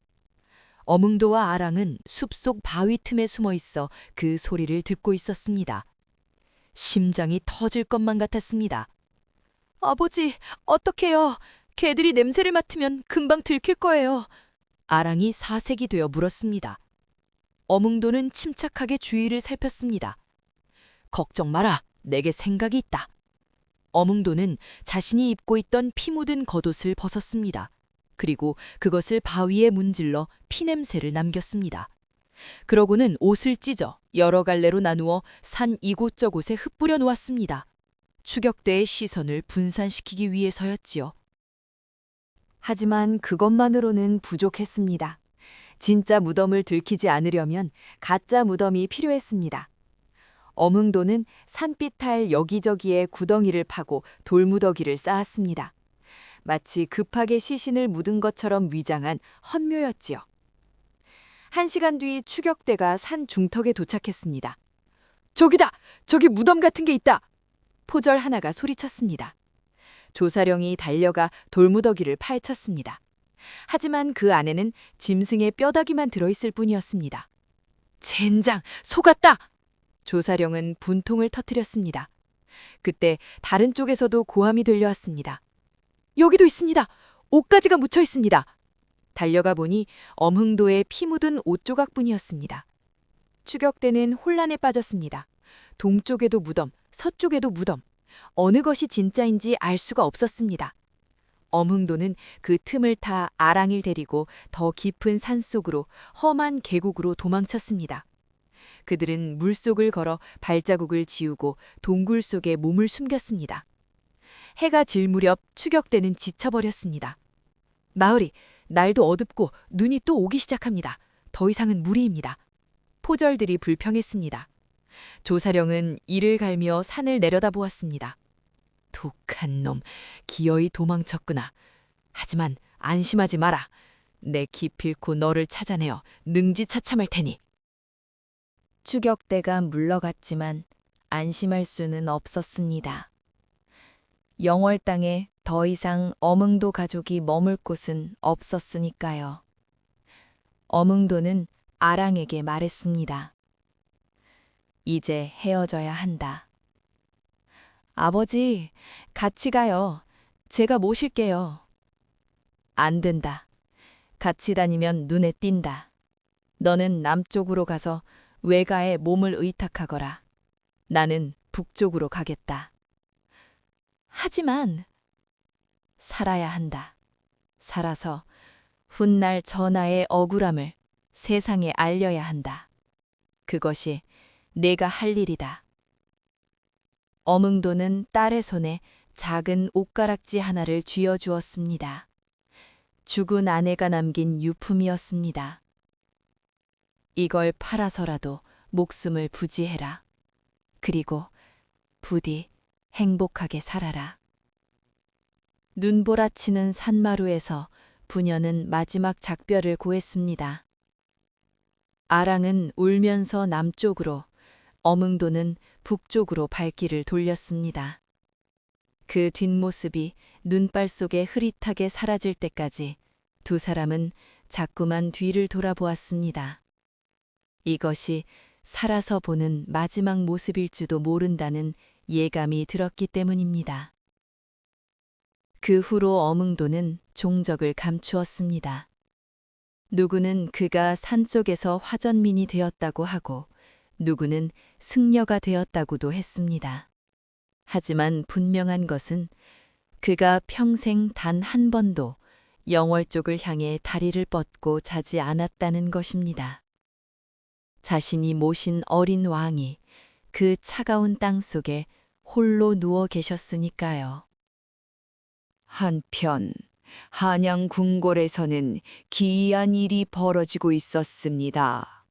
어몽도와 아랑은 숲속 바위 틈에 숨어 있어 그 소리를 듣고 있었습니다. 심장이 터질 것만 같았습니다. 아버지, 어떡해요? 개들이 냄새를 맡으면 금방 들킬 거예요. 아랑이 사색이 되어 물었습니다. 어몽도는 침착하게 주위를 살폈습니다. 걱정 마라. 내게 생각이 있다. 어몽도는 자신이 입고 있던 피 묻은 겉옷을 벗었습니다. 그리고 그것을 바위에 문질러 피냄새를 남겼습니다. 그러고는 옷을 찢어 여러 갈래로 나누어 산 이곳저곳에 흩뿌려 놓았습니다. 추격대의 시선을 분산시키기 위해서였지요. 하지만 그것만으로는 부족했습니다. 진짜 무덤을 들키지 않으려면 가짜 무덤이 필요했습니다. 어몽도는 산비탈 여기저기에 구덩이를 파고 돌무더기를 쌓았습니다. 마치 급하게 시신을 묻은 것처럼 위장한 헌묘였지요. 1시간 뒤 추격대가 산 중턱에 도착했습니다. 저기다! 저기 무덤 같은 게 있다! 포절 하나가 소리쳤습니다. 조사령이 달려가 돌무더기를 파헤쳤습니다. 하지만 그 안에는 짐승의 뼈다귀만 들어있을 뿐이었습니다. 젠장! 속았다! 조사령은 분통을 터뜨렸습니다. 그때 다른 쪽에서도 고함이 들려왔습니다. 여기도 있습니다. 옷가지가 묻혀 있습니다. 달려가 보니 엄흥도의 피 묻은 옷 조각뿐이었습니다. 추격대는 혼란에 빠졌습니다. 동쪽에도 무덤, 서쪽에도 무덤. 어느 것이 진짜인지 알 수가 없었습니다. 엄흥도는 그 틈을 타 아랑을 데리고 더 깊은 산속으로 험한 계곡으로 도망쳤습니다. 그들은 물속을 걸어 발자국을 지우고 동굴 속에 몸을 숨겼습니다. 해가 질 무렵 추격대는 지쳐버렸습니다. 마을이 날도 어둡고 눈이 또 오기 시작합니다. 더 이상은 무리입니다. 포절들이 불평했습니다. 조사령은 이를 갈며 산을 내려다보았습니다. 독한 놈, 기어이 도망쳤구나. 하지만 안심하지 마라. 내 기필코 너를 찾아내어 능지처참할 테니. 추격대가 물러갔지만 안심할 수는 없었습니다. 영월 땅에 더 이상 어몽도 가족이 머물 곳은 없었으니까요. 어몽도는 아랑에게 말했습니다. 이제 헤어져야 한다. 아버지, 같이 가요. 제가 모실게요. 안 된다. 같이 다니면 눈에 띈다. 너는 남쪽으로 가서 외가에 몸을 의탁하거라. 나는 북쪽으로 가겠다. 하지만 살아야 한다. 살아서 훗날 전하의 억울함을 세상에 알려야 한다. 그것이 내가 할 일이다. 어몽도는 딸의 손에 작은 옷가락지 하나를 쥐어주었습니다. 죽은 아내가 남긴 유품이었습니다. 이걸 팔아서라도 목숨을 부지해라. 그리고 부디 행복하게 살아라. 눈보라치는 산마루에서 부녀는 마지막 작별을 고했습니다. 아랑은 울면서 남쪽으로, 어몽도는 북쪽으로 발길을 돌렸습니다. 그 뒷모습이 눈발 속에 흐릿하게 사라질 때까지 두 사람은 자꾸만 뒤를 돌아보았습니다. 이것이 살아서 보는 마지막 모습일지도 모른다는 예감이 들었기 때문입니다. 그 후로 어몽도는 종적을 감추었습니다. 누구는 그가 산쪽에서 화전민이 되었다고 하고 누구는 승려가 되었다고도 했습니다. 하지만 분명한 것은 그가 평생 단 한 번도 영월 쪽을 향해 다리를 뻗고 자지 않았다는 것입니다. 자신이 모신 어린 왕이 그 차가운 땅 속에 홀로 누워 계셨으니까요. 한편 한양 궁궐에서는 기이한 일이 벌어지고 있었습니다.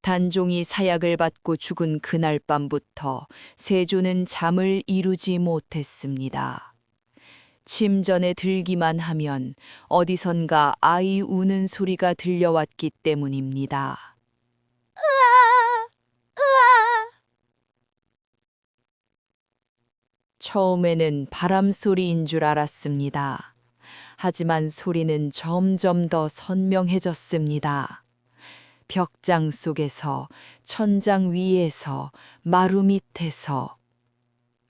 단종이 사약을 받고 죽은 그날 밤부터 세조는 잠을 이루지 못했습니다. 침전에 들기만 하면 어디선가 아이 우는 소리가 들려왔기 때문입니다. 처음에는 바람 소리인 줄 알았습니다. 하지만 소리는 점점 더 선명해졌습니다. 벽장 속에서, 천장 위에서, 마루 밑에서,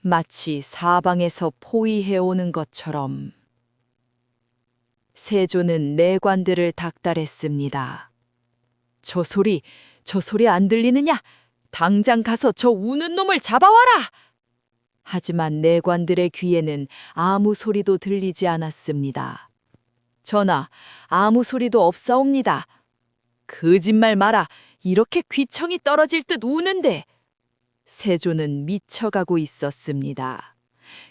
마치 사방에서 포위해오는 것처럼. 세조는 내관들을 닥달했습니다. 저 소리 안 들리느냐? 당장 가서 저 우는 놈을 잡아와라! 하지만 내관들의 귀에는 아무 소리도 들리지 않았습니다. 전하, 아무 소리도 없사옵니다. 거짓말 마라. 이렇게 귀청이 떨어질 듯 우는데. 세조는 미쳐가고 있었습니다.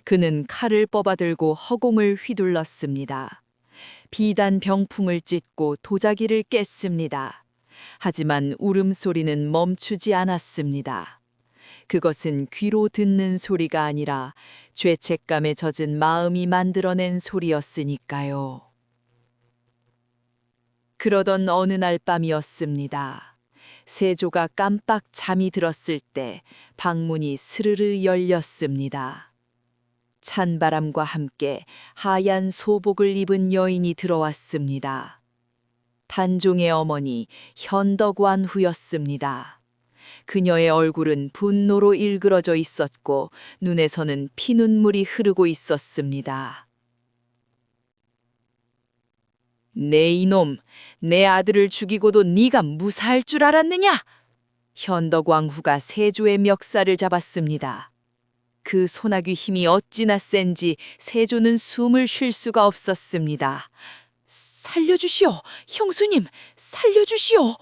그는 칼을 뽑아들고 허공을 휘둘렀습니다. 비단 병풍을 찢고 도자기를 깼습니다. 하지만 울음소리는 멈추지 않았습니다. 그것은 귀로 듣는 소리가 아니라 죄책감에 젖은 마음이 만들어낸 소리였으니까요. 그러던 어느 날 밤이었습니다. 세조가 깜빡 잠이 들었을 때 방문이 스르르 열렸습니다. 찬바람과 함께 하얀 소복을 입은 여인이 들어왔습니다. 단종의 어머니 현덕완후였습니다. 그녀의 얼굴은 분노로 일그러져 있었고 눈에서는 피눈물이 흐르고 있었습니다. 내 이놈, 내 아들을 죽이고도 네가 무사할 줄 알았느냐? 현덕왕후가 세조의 멱살을 잡았습니다. 그 소나귀 힘이 어찌나 센지 세조는 숨을 쉴 수가 없었습니다. 살려주시오, 형수님, 살려주시오.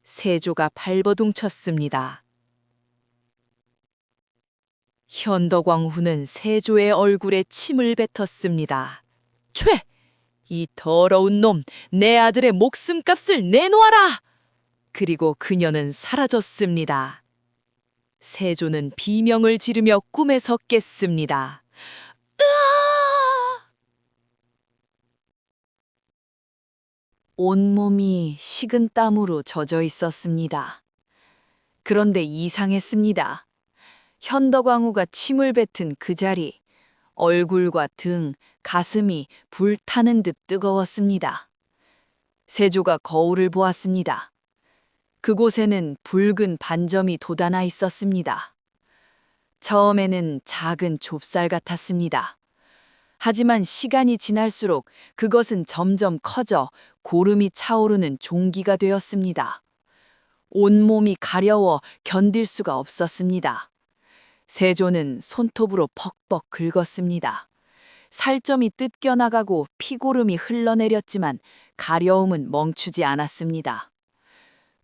세조가 발버둥 쳤습니다. 현덕왕후는 세조의 얼굴에 침을 뱉었습니다. 촤! 이 더러운 놈, 내 아들의 목숨값을 내놓아라! 그리고 그녀는 사라졌습니다. 세조는 비명을 지르며 꿈에서 깼습니다. 온몸이 식은 땀으로 젖어 있었습니다. 그런데 이상했습니다. 현덕왕후가 침을 뱉은 그 자리, 얼굴과 등, 가슴이 불타는 듯 뜨거웠습니다. 세조가 거울을 보았습니다. 그곳에는 붉은 반점이 돋아나 있었습니다. 처음에는 작은 좁쌀 같았습니다. 하지만 시간이 지날수록 그것은 점점 커져 고름이 차오르는 종기가 되었습니다. 온몸이 가려워 견딜 수가 없었습니다. 세조는 손톱으로 벅벅 긁었습니다. 살점이 뜯겨나가고 피고름이 흘러내렸지만 가려움은 멈추지 않았습니다.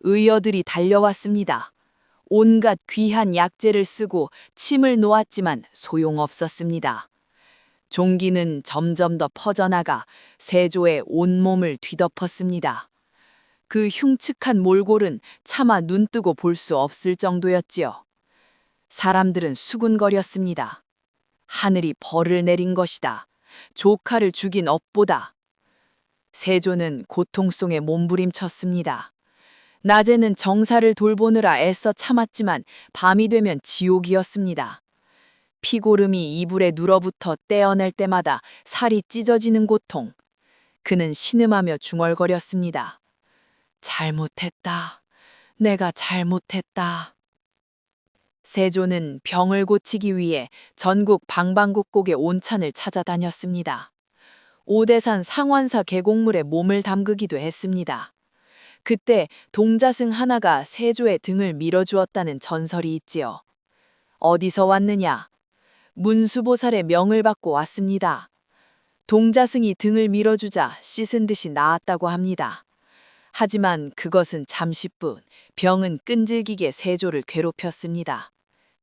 의여들이 달려왔습니다. 온갖 귀한 약재를 쓰고 침을 놓았지만 소용없었습니다. 종기는 점점 더 퍼져나가 세조의 온몸을 뒤덮었습니다. 그 흉측한 몰골은 차마 눈뜨고 볼 수 없을 정도였지요. 사람들은 수군거렸습니다. 하늘이 벌을 내린 것이다. 조카를 죽인 업보다. 세조는 고통송에 몸부림쳤습니다. 낮에는 정사를 돌보느라 애써 참았지만 밤이 되면 지옥이었습니다. 피고름이 이불에 눌어붙어 떼어낼 때마다 살이 찢어지는 고통. 그는 신음하며 중얼거렸습니다. 잘못했다. 내가 잘못했다. 세조는 병을 고치기 위해 전국 방방곡곡의 온찬을 찾아다녔습니다. 오대산 상완사 계곡물에 몸을 담그기도 했습니다. 그때 동자승 하나가 세조의 등을 밀어주었다는 전설이 있지요. 어디서 왔느냐? 문수보살의 명을 받고 왔습니다. 동자승이 등을 밀어주자 씻은 듯이 나았다고 합니다. 하지만 그것은 잠시뿐 병은 끈질기게 세조를 괴롭혔습니다.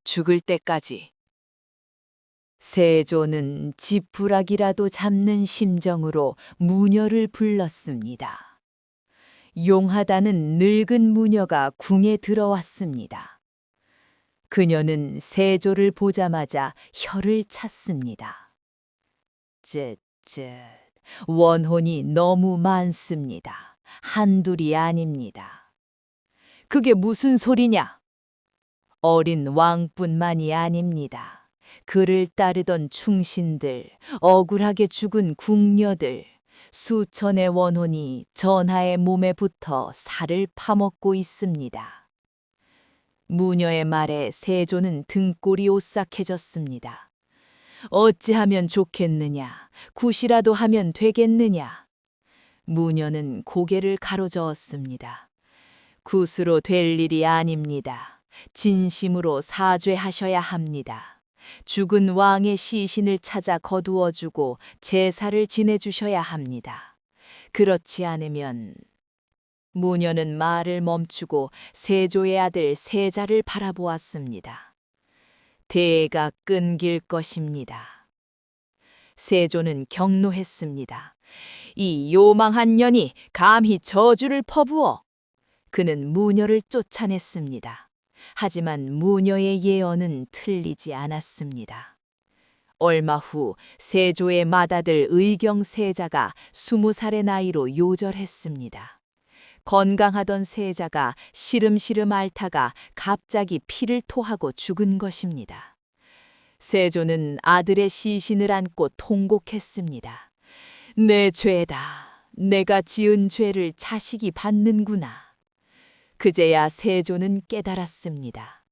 죽을 때까지. 세조는 지푸라기라도 잡는 심정으로 무녀를 불렀습니다. 용하다는 늙은 무녀가 궁에 들어왔습니다. 그녀는 세조를 보자마자 혀를 찼습니다. 원혼이 너무 많습니다. 한둘이 아닙니다. 그게 무슨 소리냐? 어린 왕뿐만이 아닙니다. 그를 따르던 충신들, 억울하게 죽은 궁녀들, 수천의 원혼이 전하의 몸에 붙어 살을 파먹고 있습니다. 무녀의 말에 세조는 등골이 오싹해졌습니다. 어찌하면 좋겠느냐, 굿이라도 하면 되겠느냐. 무녀는 고개를 가로저었습니다. 굿으로 될 일이 아닙니다. 진심으로 사죄하셔야 합니다. 죽은 왕의 시신을 찾아 거두어주고 제사를 지내주셔야 합니다. 그렇지 않으면... 무녀는 말을 멈추고 세조의 아들 세자를 바라보았습니다. 대가 끊길 것입니다. 세조는 격노했습니다. 이 요망한 년이 감히 저주를 퍼부어. 그는 무녀를 쫓아냈습니다. 하지만 무녀의 예언은 틀리지 않았습니다. 얼마 후 세조의 맏아들 의경세자가 20살의 나이로 요절했습니다. 건강하던 세자가 시름시름 앓다가 갑자기 피를 토하고 죽은 것입니다. 세조는 아들의 시신을 안고 통곡했습니다. 내 죄다. 내가 지은 죄를 자식이 받는구나. 그제야 세조는 깨달았습니다.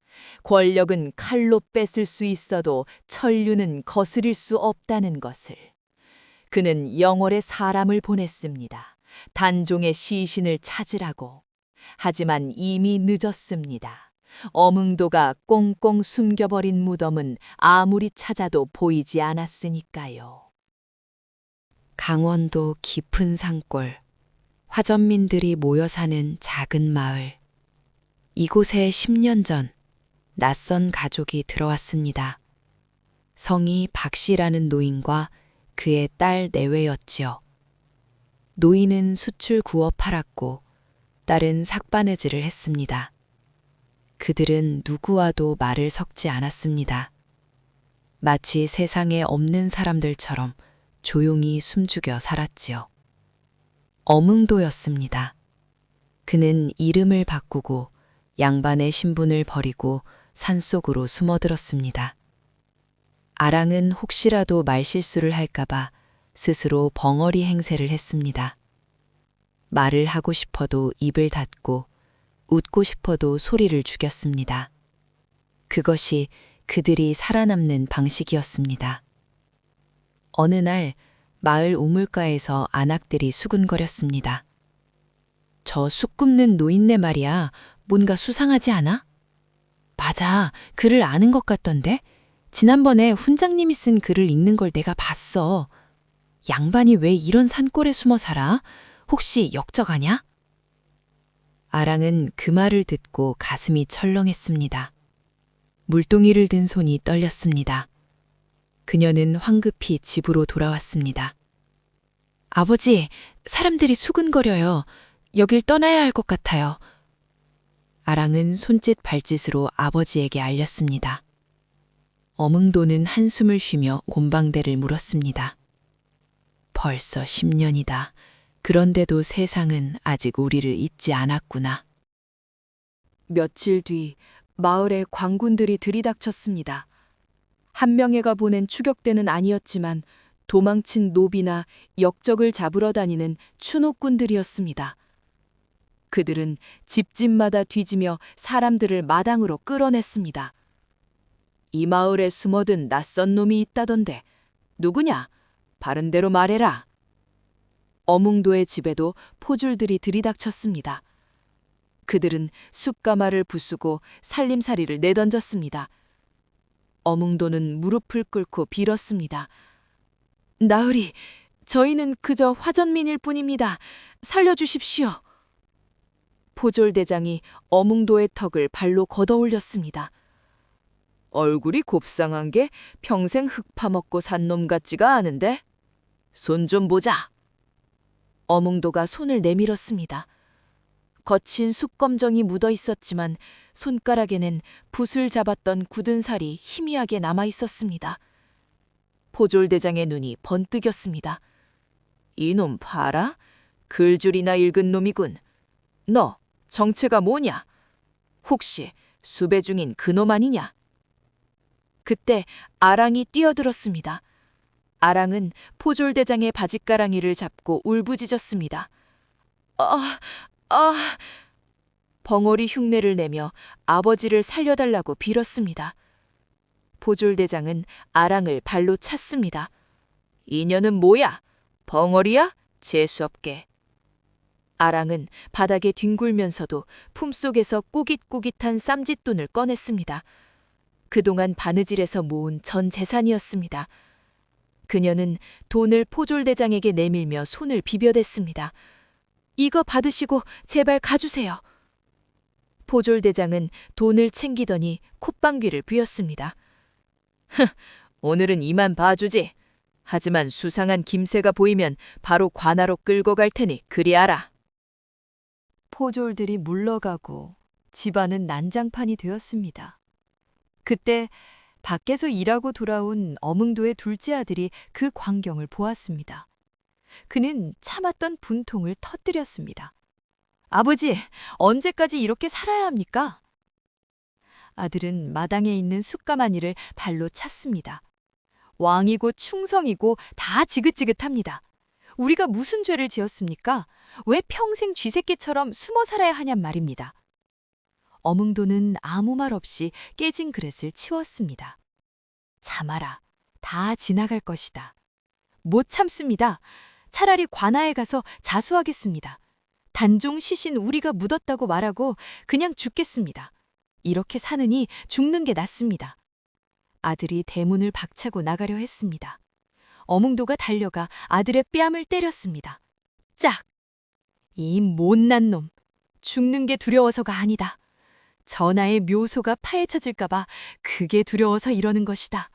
권력은 칼로 뺏을 수 있어도 천류는 거스릴 수 없다는 것을. 그는 영월에 사람을 보냈습니다. 단종의 시신을 찾으라고. 하지만 이미 늦었습니다. 어뭉도가 꽁꽁 숨겨버린 무덤은 아무리 찾아도 보이지 않았으니까요. 강원도 깊은 산골, 화전민들이 모여 사는 작은 마을. 이곳에 10년 전 낯선 가족이 들어왔습니다. 성이 박씨라는 노인과 그의 딸 내외였지요. 노인은 숯을 구워 팔았고 딸은 삭바느질을 했습니다. 그들은 누구와도 말을 섞지 않았습니다. 마치 세상에 없는 사람들처럼 조용히 숨죽여 살았지요. 어몽도였습니다. 그는 이름을 바꾸고 양반의 신분을 버리고 산속으로 숨어들었습니다. 아랑은 혹시라도 말실수를 할까봐 스스로 벙어리 행세를 했습니다. 말을 하고 싶어도 입을 닫고 웃고 싶어도 소리를 죽였습니다. 그것이 그들이 살아남는 방식이었습니다. 어느 날 마을 우물가에서 안악들이 수군거렸습니다. 저 쑥 굽는 노인네 말이야. 뭔가 수상하지 않아? 맞아. 글을 아는 것 같던데? 지난번에 훈장님이 쓴 글을 읽는 걸 내가 봤어. 양반이 왜 이런 산골에 숨어 살아? 혹시 역적하냐? 아랑은 그 말을 듣고 가슴이 철렁했습니다. 물동이를 든 손이 떨렸습니다. 그녀는 황급히 집으로 돌아왔습니다. 아버지, 사람들이 수근거려요. 여길 떠나야 할 것 같아요. 아랑은 손짓 발짓으로 아버지에게 알렸습니다. 어몽도는 한숨을 쉬며 곰방대를 물었습니다. 벌써 10년이다. 그런데도 세상은 아직 우리를 잊지 않았구나. 며칠 뒤 마을에 광군들이 들이닥쳤습니다. 한명회가 보낸 추격대는 아니었지만 도망친 노비나 역적을 잡으러 다니는 추노꾼들이었습니다. 그들은 집집마다 뒤지며 사람들을 마당으로 끌어냈습니다. 이 마을에 숨어든 낯선 놈이 있다던데 누구냐? 바른 대로 말해라. 어몽도의 집에도 포줄들이 들이닥쳤습니다. 그들은 숯가마를 부수고 살림살이를 내던졌습니다. 어몽도는 무릎을 꿇고 빌었습니다. 나으리, 저희는 그저 화전민일 뿐입니다. 살려주십시오. 포졸대장이 어몽도의 턱을 발로 걷어올렸습니다. 얼굴이 곱상한 게 평생 흙 파먹고 산 놈 같지가 않은데? 손 좀 보자. 어몽도가 손을 내밀었습니다. 거친 숯검정이 묻어 있었지만 손가락에는 붓을 잡았던 굳은 살이 희미하게 남아 있었습니다. 포졸대장의 눈이 번뜩였습니다. 이놈 봐라? 글줄이나 읽은 놈이군. 너 정체가 뭐냐? 혹시 수배 중인 그놈 아니냐? 그때 아랑이 뛰어들었습니다. 아랑은 포졸대장의 바짓가랑이를 잡고 울부짖었습니다. 벙어리 흉내를 내며 아버지를 살려달라고 빌었습니다. 포졸대장은 아랑을 발로 찼습니다. 이년은 뭐야? 벙어리야? 재수없게. 아랑은 바닥에 뒹굴면서도 품속에서 꾸깃꾸깃한 쌈짓돈을 꺼냈습니다. 그동안 바느질에서 모은 전 재산이었습니다. 그녀는 돈을 포졸대장에게 내밀며 손을 비벼댔습니다. 이거 받으시고 제발 가주세요. 포졸대장은 돈을 챙기더니 콧방귀를 뀌었습니다. 오늘은 이만 봐주지. 하지만 수상한 김새가 보이면 바로 관하로 끌고 갈 테니 그리 알아. 포졸들이 물러가고 집안은 난장판이 되었습니다. 그때 밖에서 일하고 돌아온 어몽도의 둘째 아들이 그 광경을 보았습니다. 그는 참았던 분통을 터뜨렸습니다. 아버지, 언제까지 이렇게 살아야 합니까? 아들은 마당에 있는 숯가마니를 발로 찼습니다. 왕이고 충성이고 다 지긋지긋합니다. 우리가 무슨 죄를 지었습니까? 왜 평생 쥐새끼처럼 숨어 살아야 하냔 말입니다. 어몽도는 아무 말 없이 깨진 그릇을 치웠습니다. 참아라. 다 지나갈 것이다. 못 참습니다. 차라리 관아에 가서 자수하겠습니다. 단종 시신 우리가 묻었다고 말하고 그냥 죽겠습니다. 이렇게 사느니 죽는 게 낫습니다. 아들이 대문을 박차고 나가려 했습니다. 어몽도가 달려가 아들의 뺨을 때렸습니다. 짝! 이 못난 놈! 죽는 게 두려워서가 아니다. 전하의 묘소가 파헤쳐질까봐 그게 두려워서 이러는 것이다.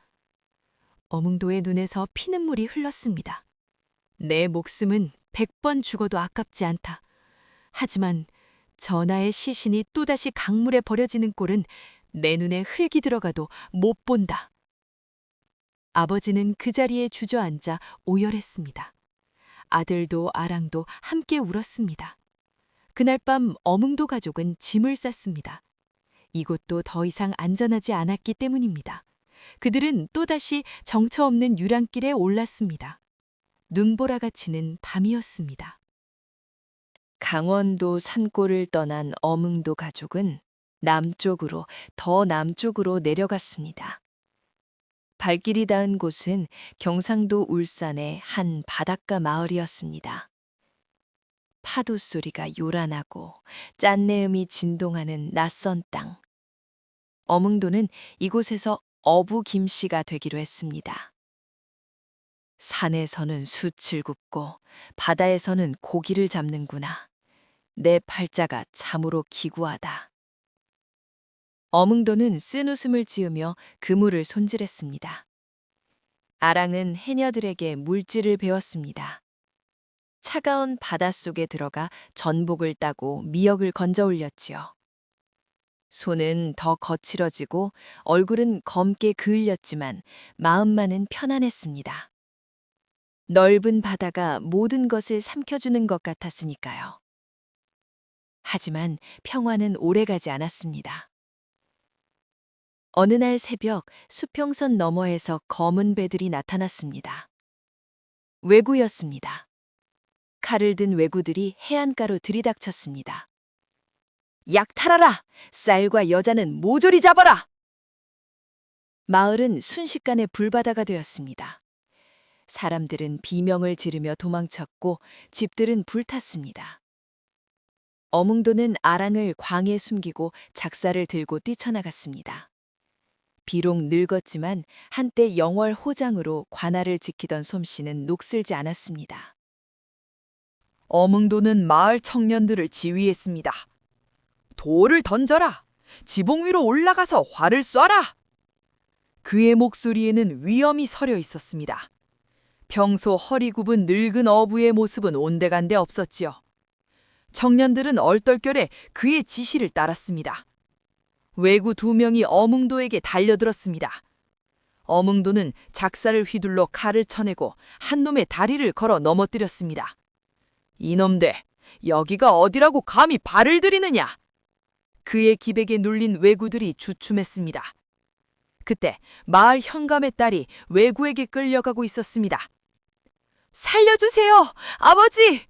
어몽도의 눈에서 피눈물이 흘렀습니다. 내 목숨은 100번 죽어도 아깝지 않다. 하지만 전하의 시신이 또다시 강물에 버려지는 꼴은 내 눈에 흙이 들어가도 못 본다. 아버지는 그 자리에 주저앉아 오열했습니다. 아들도 아랑도 함께 울었습니다. 그날 밤 어뭉도 가족은 짐을 쌌습니다. 이곳도 더 이상 안전하지 않았기 때문입니다. 그들은 또다시 정처 없는 유랑길에 올랐습니다. 눈보라가 치는 밤이었습니다. 강원도 산골을 떠난 어뭉도 가족은 남쪽으로, 더 남쪽으로 내려갔습니다. 발길이 닿은 곳은 경상도 울산의 한 바닷가 마을이었습니다. 파도 소리가 요란하고 짠내음이 진동하는 낯선 땅. 어뭉도는 이곳에서 어부 김씨가 되기로 했습니다. 산에서는 숯을 굽고 바다에서는 고기를 잡는구나. 내 팔자가 참으로 기구하다. 어뭉도는 쓴 웃음을 지으며 그물을 손질했습니다. 아랑은 해녀들에게 물질을 배웠습니다. 차가운 바닷속에 들어가 전복을 따고 미역을 건져 올렸지요. 손은 더 거칠어지고 얼굴은 검게 그을렸지만 마음만은 편안했습니다. 넓은 바다가 모든 것을 삼켜주는 것 같았으니까요. 하지만 평화는 오래가지 않았습니다. 어느 날 새벽 수평선 너머에서 검은 배들이 나타났습니다. 왜구였습니다. 칼을 든 왜구들이 해안가로 들이닥쳤습니다. 약탈하라! 쌀과 여자는 모조리 잡아라! 마을은 순식간에 불바다가 되었습니다. 사람들은 비명을 지르며 도망쳤고 집들은 불탔습니다. 어뭉도는 아랑을 광에 숨기고 작사를 들고 뛰쳐나갔습니다. 비록 늙었지만 한때 영월 호장으로 관할을 지키던 솜씨는 녹슬지 않았습니다. 어뭉도는 마을 청년들을 지휘했습니다. 돌을 던져라! 지붕 위로 올라가서 활을 쏴라! 그의 목소리에는 위엄이 서려 있었습니다. 평소 허리 굽은 늙은 어부의 모습은 온데간데 없었지요. 청년들은 얼떨결에 그의 지시를 따랐습니다. 왜구 2명이 어뭉도에게 달려들었습니다. 어뭉도는 작사를 휘둘러 칼을 쳐내고 한 놈의 다리를 걸어 넘어뜨렸습니다. 이놈들, 여기가 어디라고 감히 발을 들이느냐? 그의 기백에 눌린 왜구들이 주춤했습니다. 그때 마을 현감의 딸이 왜구에게 끌려가고 있었습니다. 살려주세요, 아버지!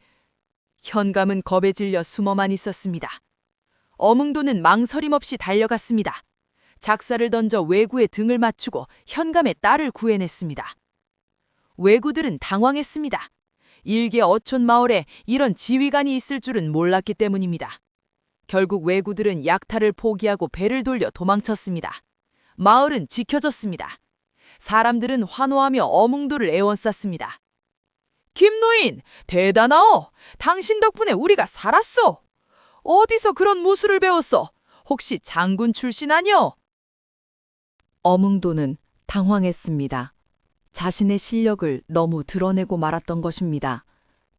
현감은 겁에 질려 숨어만 있었습니다. 어뭉도는 망설임 없이 달려갔습니다. 작사를 던져 왜구의 등을 맞추고 현감의 딸을 구해냈습니다. 왜구들은 당황했습니다. 일개 어촌 마을에 이런 지휘관이 있을 줄은 몰랐기 때문입니다. 결국 왜구들은 약탈을 포기하고 배를 돌려 도망쳤습니다. 마을은 지켜졌습니다. 사람들은 환호하며 어뭉도를 애원쌌습니다. 김노인, 대단하오! 당신 덕분에 우리가 살았소! 어디서 그런 무술을 배웠어? 혹시 장군 출신 아니오? 어뭉도는 당황했습니다. 자신의 실력을 너무 드러내고 말았던 것입니다.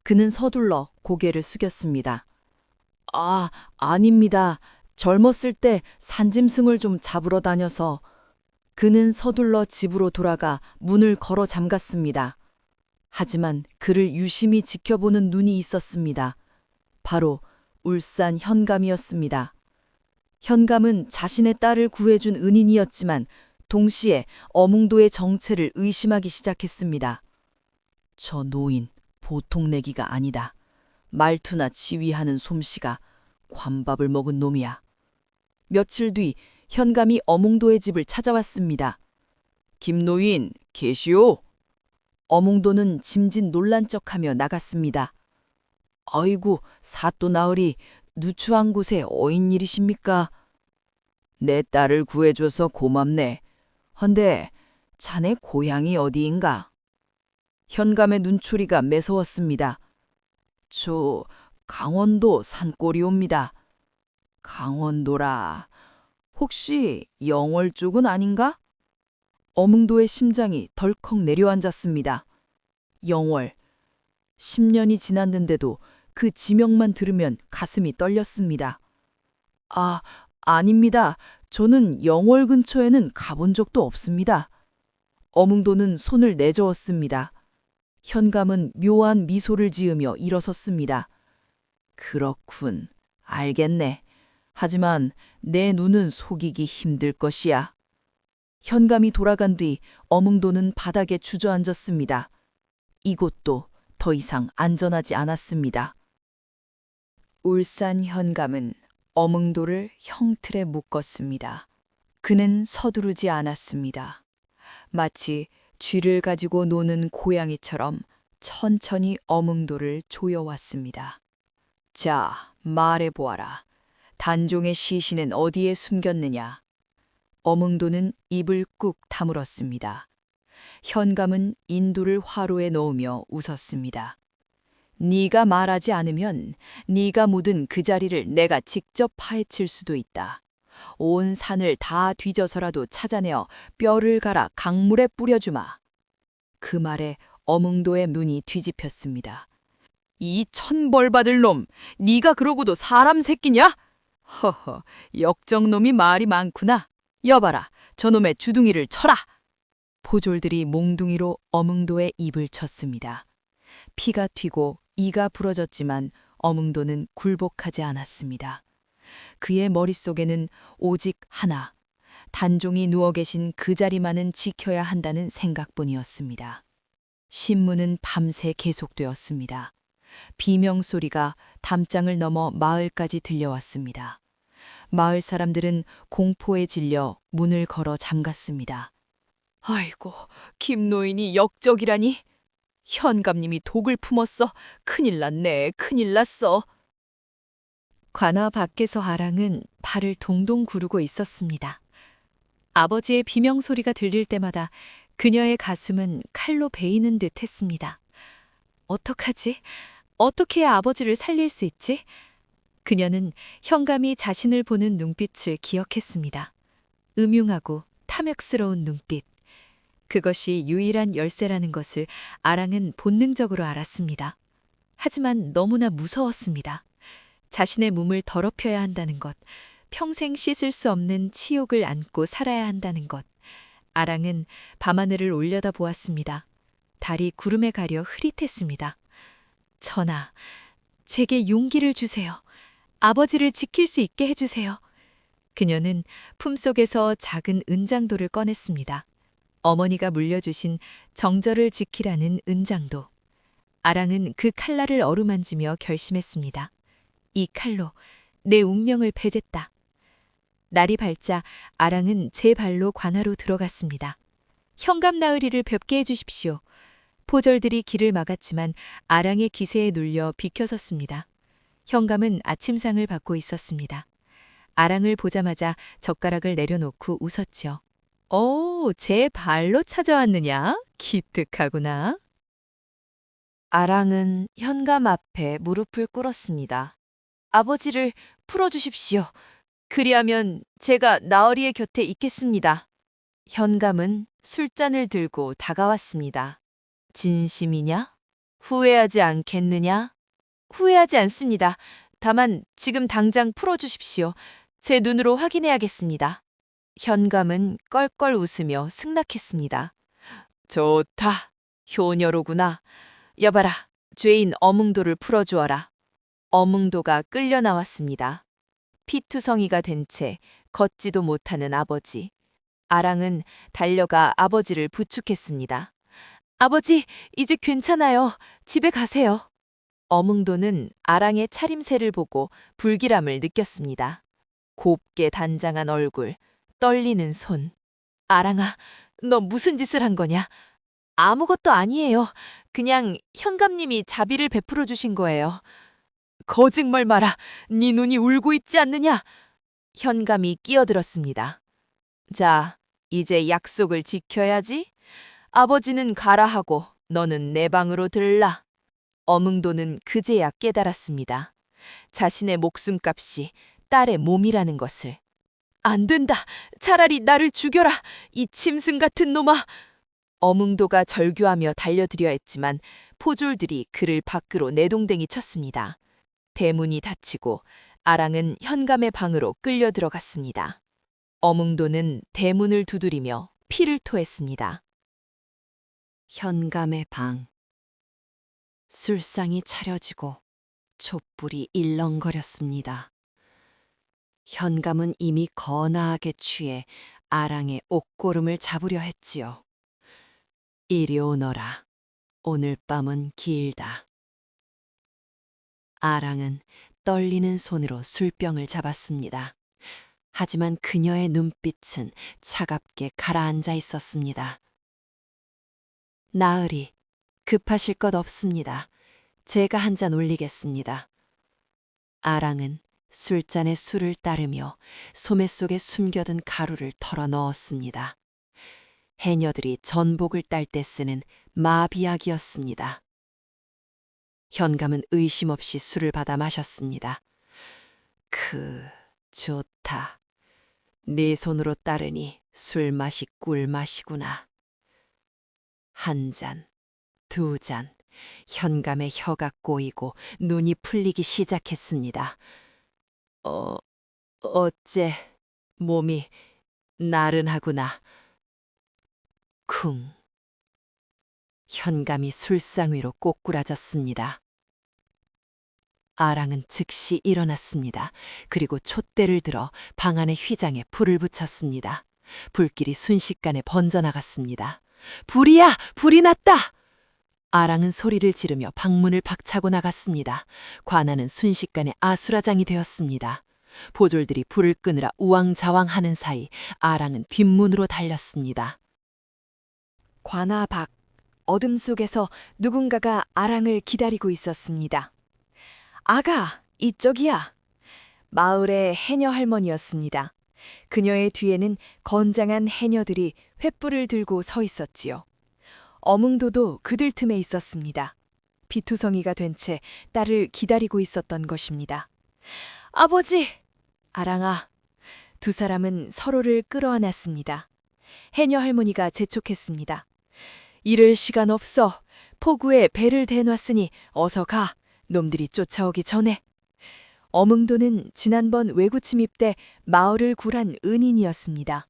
그는 서둘러 고개를 숙였습니다. 아닙니다. 젊었을 때 산짐승을 좀 잡으러 다녀서. 그는 서둘러 집으로 돌아가 문을 걸어 잠갔습니다. 하지만 그를 유심히 지켜보는 눈이 있었습니다. 바로 울산 현감이었습니다. 현감은 자신의 딸을 구해준 은인이었지만 동시에 어뭉도의 정체를 의심하기 시작했습니다. 저 노인 보통 내기가 아니다. 말투나 지휘하는 솜씨가 관밥을 먹은 놈이야. 며칠 뒤 현감이 어뭉도의 집을 찾아왔습니다. 김노인 계시오? 어뭉도는 짐짓 놀란 척하며 나갔습니다. 아이고, 사또 나으리, 누추한 곳에 어인 일이십니까? 내 딸을 구해줘서 고맙네. 헌데 자네 고향이 어디인가? 현감의 눈초리가 매서웠습니다. 저 강원도 산골이옵니다. 강원도라. 혹시 영월 쪽은 아닌가? 어뭉도의 심장이 덜컥 내려앉았습니다. 영월. 10년이 지났는데도 그 지명만 들으면 가슴이 떨렸습니다. 아닙니다. 저는 영월 근처에는 가본 적도 없습니다. 어몽도는 손을 내저었습니다. 현감은 묘한 미소를 지으며 일어섰습니다. 그렇군. 알겠네. 하지만 내 눈은 속이기 힘들 것이야. 현감이 돌아간 뒤 어몽도는 바닥에 주저앉았습니다. 이곳도 더 이상 안전하지 않았습니다. 울산 현감은 어몽도를 형틀에 묶었습니다. 그는 서두르지 않았습니다. 마치 쥐를 가지고 노는 고양이처럼 천천히 어몽도를 조여왔습니다. 자, 말해보아라. 단종의 시신은 어디에 숨겼느냐? 어몽도는 입을 꾹 다물었습니다. 현감은 인두를 화로에 넣으며 웃었습니다. 네가 말하지 않으면 네가 묻은 그 자리를 내가 직접 파헤칠 수도 있다. 온 산을 다 뒤져서라도 찾아내어 뼈를 갈아 강물에 뿌려주마. 그 말에 어몽도의 눈이 뒤집혔습니다. 이 천벌받을 놈, 네가 그러고도 사람 새끼냐? 허허, 역정놈이 말이 많구나. 여봐라, 저놈의 주둥이를 쳐라. 포졸들이 몽둥이로 어몽도의 입을 쳤습니다. 피가 튀고 이가 부러졌지만 어몽도는 굴복하지 않았습니다. 그의 머릿속에는 오직 하나, 단종이 누워 계신 그 자리만은 지켜야 한다는 생각뿐이었습니다. 신문은 밤새 계속되었습니다. 비명소리가 담장을 넘어 마을까지 들려왔습니다. 마을 사람들은 공포에 질려 문을 걸어 잠갔습니다. 아이고, 김노인이 역적이라니. 현감님이 독을 품었어. 큰일 났네, 큰일 났어. 관아 밖에서 아랑은 발을 동동 구르고 있었습니다. 아버지의 비명소리가 들릴 때마다 그녀의 가슴은 칼로 베이는 듯 했습니다. 어떡하지? 어떻게 해야 아버지를 살릴 수 있지? 그녀는 현감이 자신을 보는 눈빛을 기억했습니다. 음흉하고 탐욕스러운 눈빛. 그것이 유일한 열쇠라는 것을 아랑은 본능적으로 알았습니다. 하지만 너무나 무서웠습니다. 자신의 몸을 더럽혀야 한다는 것, 평생 씻을 수 없는 치욕을 안고 살아야 한다는 것. 아랑은 밤하늘을 올려다 보았습니다. 달이 구름에 가려 흐릿했습니다. 전하, 제게 용기를 주세요. 아버지를 지킬 수 있게 해주세요. 그녀는 품속에서 작은 은장도를 꺼냈습니다. 어머니가 물려주신 정절을 지키라는 은장도. 아랑은 그 칼날을 어루만지며 결심했습니다. 이 칼로 내 운명을 배제다. 날이 밝자 아랑은 제 발로 관하로 들어갔습니다. 현감 나으리를 뵙게 해주십시오. 포졸들이 길을 막았지만 아랑의 기세에 눌려 비켜섰습니다. 현감은 아침상을 받고 있었습니다. 아랑을 보자마자 젓가락을 내려놓고 웃었죠. 오, 제 발로 찾아왔느냐? 기특하구나. 아랑은 현감 앞에 무릎을 꿇었습니다. 아버지를 풀어주십시오. 그리하면 제가 나으리의 곁에 있겠습니다. 현감은 술잔을 들고 다가왔습니다. 진심이냐? 후회하지 않겠느냐? 후회하지 않습니다. 다만 지금 당장 풀어주십시오. 제 눈으로 확인해야겠습니다. 현감은 껄껄 웃으며 승낙했습니다. 좋다. 효녀로구나. 여봐라, 죄인 어몽도를 풀어주어라. 어몽도가 끌려 나왔습니다. 피투성이가 된 채 걷지도 못하는 아버지. 아랑은 달려가 아버지를 부축했습니다. 아버지, 이제 괜찮아요. 집에 가세요. 어몽도는 아랑의 차림새를 보고 불길함을 느꼈습니다. 곱게 단장한 얼굴, 떨리는 손. 아랑아, 너 무슨 짓을 한 거냐? 아무것도 아니에요. 그냥 현감님이 자비를 베풀어 주신 거예요. 거짓말 마라. 네 눈이 울고 있지 않느냐? 현감이 끼어들었습니다. 자, 이제 약속을 지켜야지. 아버지는 가라 하고 너는 내 방으로 들라. 어몽도는 그제야 깨달았습니다. 자신의 목숨값이 딸의 몸이라는 것을. 안 된다. 차라리 나를 죽여라. 이 짐승 같은 놈아. 어몽도가 절규하며 달려들려 했지만 포졸들이 그를 밖으로 내동댕이 쳤습니다. 대문이 닫히고 아랑은 현감의 방으로 끌려 들어갔습니다. 어몽도는 대문을 두드리며 피를 토했습니다. 현감의 방. 술상이 차려지고 촛불이 일렁거렸습니다. 현감은 이미 거나하게 취해 아랑의 옥고름을 잡으려 했지요. 이리 오너라. 오늘 밤은 길다. 아랑은 떨리는 손으로 술병을 잡았습니다. 하지만 그녀의 눈빛은 차갑게 가라앉아 있었습니다. 나으리, 급하실 것 없습니다. 제가 한 잔 올리겠습니다. 아랑은 술잔에 술을 따르며 소매 속에 숨겨둔 가루를 털어 넣었습니다. 해녀들이 전복을 딸 때 쓰는 마비약이었습니다. 현감은 의심 없이 술을 받아 마셨습니다. 좋다. 네 손으로 따르니 술맛이 꿀맛이구나. 한 잔, 두 잔, 현감의 혀가 꼬이고 눈이 풀리기 시작했습니다. 어째 몸이 나른하구나. 쿵. 현감이 술상 위로 꼬꾸라졌습니다. 아랑은 즉시 일어났습니다. 그리고 촛대를 들어 방 안의 휘장에 불을 붙였습니다. 불길이 순식간에 번져나갔습니다. 불이야! 불이 났다! 아랑은 소리를 지르며 방문을 박차고 나갔습니다. 관아는 순식간에 아수라장이 되었습니다. 보졸들이 불을 끄느라 우왕좌왕하는 사이 아랑은 뒷문으로 달렸습니다. 관아 밖, 어둠 속에서 누군가가 아랑을 기다리고 있었습니다. 아가, 이쪽이야. 마을의 해녀 할머니였습니다. 그녀의 뒤에는 건장한 해녀들이 횃불을 들고 서 있었지요. 어몽도도 그들 틈에 있었습니다. 비투성이가 된 채 딸을 기다리고 있었던 것입니다. 아버지! 아랑아! 두 사람은 서로를 끌어안았습니다. 해녀 할머니가 재촉했습니다. 이럴 시간 없어. 포구에 배를 대놨으니 어서 가. 놈들이 쫓아오기 전에. 어몽도는 지난번 외구 침입 때 마을을 굴한 은인이었습니다.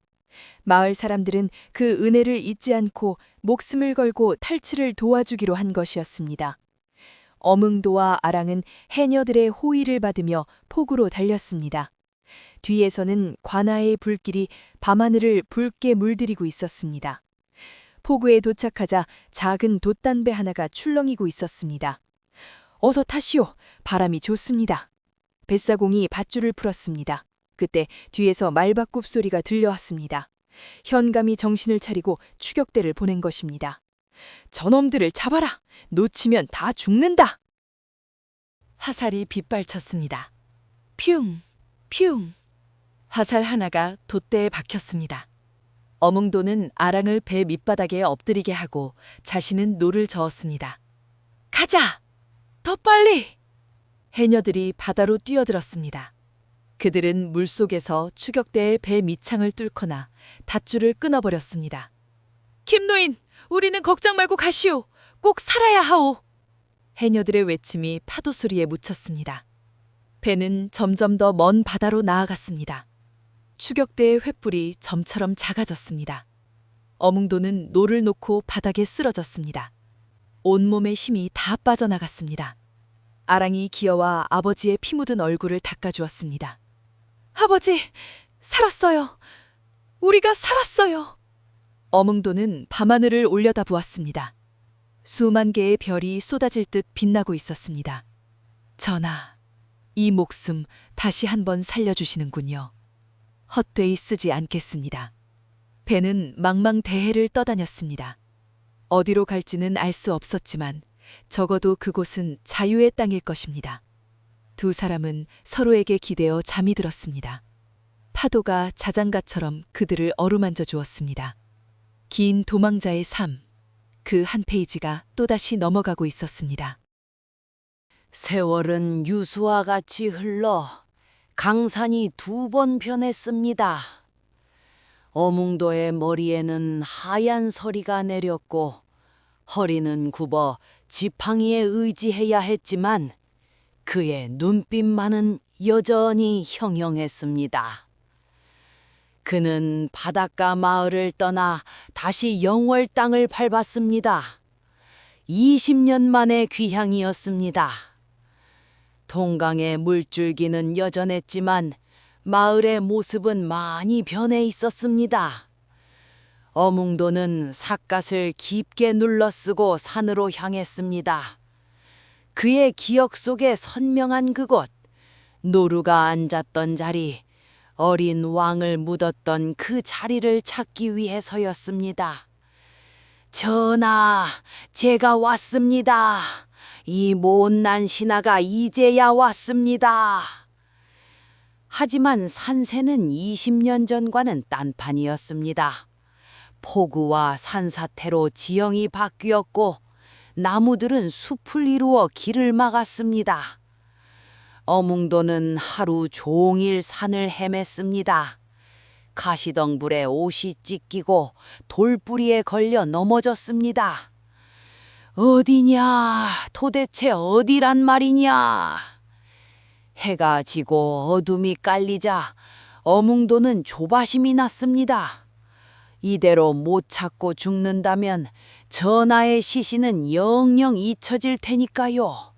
마을 사람들은 그 은혜를 잊지 않고 목숨을 걸고 탈출을 도와주기로 한 것이었습니다. 어몽도와 아랑은 해녀들의 호의를 받으며 포구로 달렸습니다. 뒤에서는 관아의 불길이 밤하늘을 붉게 물들이고 있었습니다. 포구에 도착하자 작은 돛단배 하나가 출렁이고 있었습니다. 어서 타시오. 바람이 좋습니다. 뱃사공이 밧줄을 풀었습니다. 그때 뒤에서 말바굽 소리가 들려왔습니다. 현감이 정신을 차리고 추격대를 보낸 것입니다. 저놈들을 잡아라. 놓치면 다 죽는다. 화살이 빗발쳤습니다. 퓨웅, 퓨웅. 화살 하나가 돛대에 박혔습니다. 어몽도는 아랑을 배 밑바닥에 엎드리게 하고 자신은 노를 저었습니다. 가자! 더 빨리! 해녀들이 바다로 뛰어들었습니다. 그들은 물속에서 추격대의 배 밑창을 뚫거나 닷줄을 끊어버렸습니다. 김노인, 우리는 걱정 말고 가시오. 꼭 살아야 하오. 해녀들의 외침이 파도 소리에 묻혔습니다. 배는 점점 더 먼 바다로 나아갔습니다. 추격대의 횃불이 점처럼 작아졌습니다. 어몽도는 노를 놓고 바닥에 쓰러졌습니다. 온몸의 힘이 다 빠져나갔습니다. 아랑이 기어와 아버지의 피 묻은 얼굴을 닦아주었습니다. 아버지, 살았어요. 우리가 살았어요. 어몽도는 밤하늘을 올려다보았습니다. 수만 개의 별이 쏟아질 듯 빛나고 있었습니다. 전하, 이 목숨 다시 한번 살려주시는군요. 헛되이 쓰지 않겠습니다. 배는 망망대해를 떠다녔습니다. 어디로 갈지는 알 수 없었지만 적어도 그곳은 자유의 땅일 것입니다. 두 사람은 서로에게 기대어 잠이 들었습니다. 파도가 자장가처럼 그들을 어루만져 주었습니다. 긴 도망자의 삶, 그 한 페이지가 또다시 넘어가고 있었습니다. 세월은 유수와 같이 흘러 강산이 2번 변했습니다. 어몽도의 머리에는 하얀 서리가 내렸고 허리는 굽어 지팡이에 의지해야 했지만 그의 눈빛만은 여전히 형형했습니다. 그는 바닷가 마을을 떠나 다시 영월 땅을 밟았습니다. 20년 만의 귀향이었습니다. 동강의 물줄기는 여전했지만 마을의 모습은 많이 변해 있었습니다. 어몽도는 삿갓을 깊게 눌러쓰고 산으로 향했습니다. 그의 기억 속에 선명한 그곳, 노루가 앉았던 자리, 어린 왕을 묻었던 그 자리를 찾기 위해서였습니다. 전하, 제가 왔습니다. 이 못난 신하가 이제야 왔습니다. 하지만 산세는 20년 전과는 딴판이었습니다. 폭우와 산사태로 지형이 바뀌었고 나무들은 숲을 이루어 길을 막았습니다. 어몽도는 하루 종일 산을 헤맸습니다. 가시덩불에 옷이 찢기고 돌뿌리에 걸려 넘어졌습니다. 어디냐? 도대체 어디란 말이냐? 해가 지고 어둠이 깔리자 어몽도는 조바심이 났습니다. 이대로 못 찾고 죽는다면 전하의 시신은 영영 잊혀질 테니까요.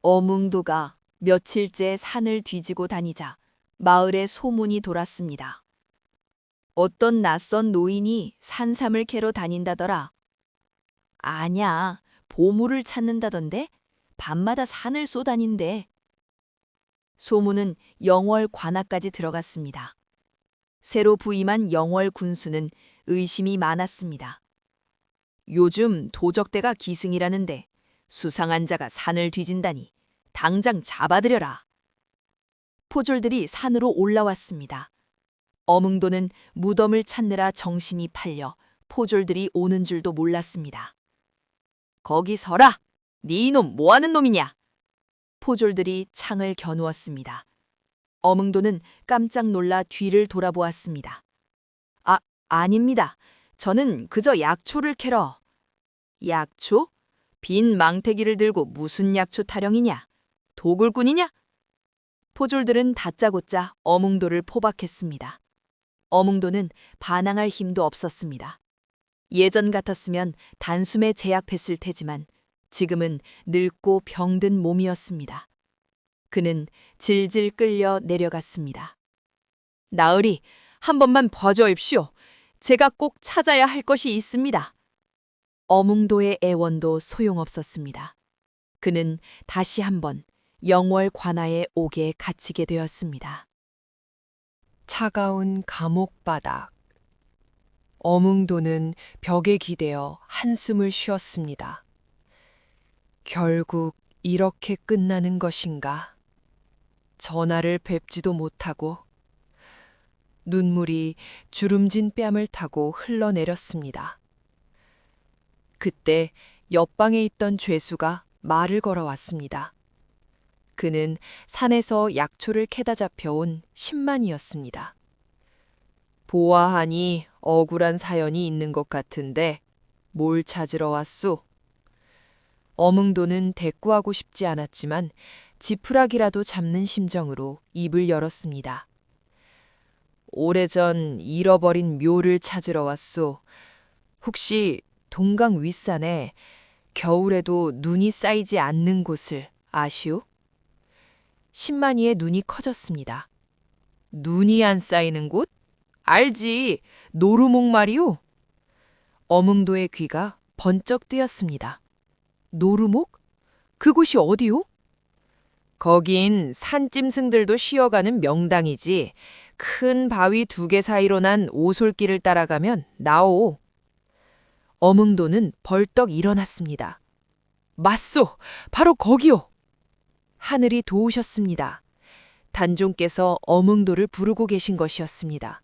어몽도가 며칠째 산을 뒤지고 다니자 마을에 소문이 돌았습니다. 어떤 낯선 노인이 산삼을 캐러 다닌다더라. 아냐, 보물을 찾는다던데? 밤마다 산을 쏘다닌대. 소문은 영월 관아까지 들어갔습니다. 새로 부임한 영월 군수는 의심이 많았습니다. 요즘 도적대가 기승이라는데 수상한 자가 산을 뒤진다니 당장 잡아들여라. 포졸들이 산으로 올라왔습니다. 어몽도는 무덤을 찾느라 정신이 팔려 포졸들이 오는 줄도 몰랐습니다. 거기 서라! 네 이놈 뭐하는 놈이냐? 포졸들이 창을 겨누었습니다. 어몽도는 깜짝 놀라 뒤를 돌아보았습니다. 아닙니다. 저는 그저 약초를 캐러. 약초? 빈 망태기를 들고 무슨 약초 타령이냐? 도굴꾼이냐? 포졸들은 다짜고짜 어몽도를 포박했습니다. 어몽도는 반항할 힘도 없었습니다. 예전 같았으면 단숨에 제압했을 테지만 지금은 늙고 병든 몸이었습니다. 그는 질질 끌려 내려갔습니다. 나으리, 한 번만 봐줘입시오. 제가 꼭 찾아야 할 것이 있습니다. 어몽도의 애원도 소용없었습니다. 그는 다시 한번 영월 관아에 옥에 갇히게 되었습니다. 차가운 감옥 바닥. 어몽도는 벽에 기대어 한숨을 쉬었습니다. 결국 이렇게 끝나는 것인가? 전하를 뵙지도 못하고 눈물이 주름진 뺨을 타고 흘러내렸습니다. 그때 옆방에 있던 죄수가 말을 걸어왔습니다. 그는 산에서 약초를 캐다 잡혀온 신만이었습니다. 보아하니 억울한 사연이 있는 것 같은데 뭘 찾으러 왔소? 어몽도는 대꾸하고 싶지 않았지만 지푸라기라도 잡는 심정으로 입을 열었습니다. 오래전 잃어버린 묘를 찾으러 왔소. 혹시 동강 윗산에 겨울에도 눈이 쌓이지 않는 곳을 아시오? 신만이의 눈이 커졌습니다. 눈이 안 쌓이는 곳? 알지. 노루목 말이오. 어몽도의 귀가 번쩍 뜨였습니다. 노루목? 그곳이 어디오? 거긴 산짐승들도 쉬어가는 명당이지. 큰 바위 2개 사이로 난 오솔길을 따라가면 나오. 어몽도는 벌떡 일어났습니다. 맞소! 바로 거기요! 하늘이 도우셨습니다. 단종께서 어몽도를 부르고 계신 것이었습니다.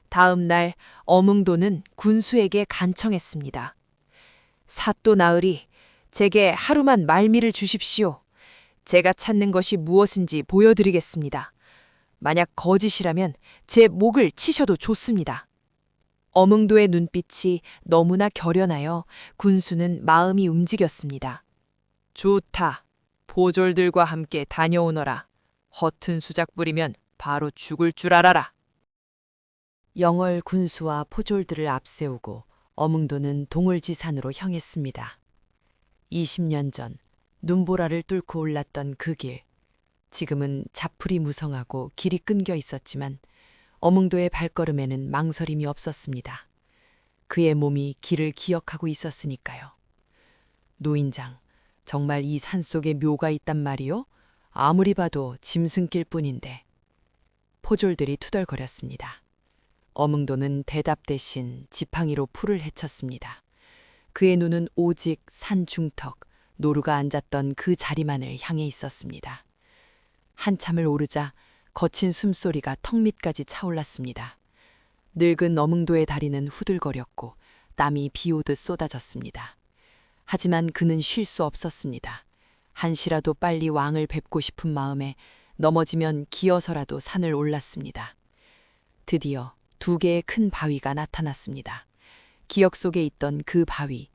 다음 날 어몽도는 군수에게 간청했습니다. 사또 나으리, 제게 하루만 말미를 주십시오. 제가 찾는 것이 무엇인지 보여드리겠습니다. 만약 거짓이라면 제 목을 치셔도 좋습니다. 어몽도의 눈빛이 너무나 결연하여 군수는 마음이 움직였습니다. 좋다. 포졸들과 함께 다녀오너라. 허튼 수작 부리면 바로 죽을 줄 알아라. 영월 군수와 포졸들을 앞세우고 어몽도는 동을지산으로 향했습니다. 20년 전 눈보라를 뚫고 올랐던 그 길. 지금은 자풀이 무성하고 길이 끊겨 있었지만 어몽도의 발걸음에는 망설임이 없었습니다. 그의 몸이 길을 기억하고 있었으니까요. 노인장, 정말 이 산속에 묘가 있단 말이요? 아무리 봐도 짐승길 뿐인데. 포졸들이 투덜거렸습니다. 어몽도는 대답 대신 지팡이로 풀을 헤쳤습니다. 그의 눈은 오직 산 중턱, 노루가 앉았던 그 자리만을 향해 있었습니다. 한참을 오르자 거친 숨소리가 턱 밑까지 차올랐습니다. 늙은 어몽도의 다리는 후들거렸고 땀이 비오듯 쏟아졌습니다. 하지만 그는 쉴 수 없었습니다. 한시라도 빨리 왕을 뵙고 싶은 마음에 넘어지면 기어서라도 산을 올랐습니다. 드디어 2개의 큰 바위가 나타났습니다. 기억 속에 있던 그 바위,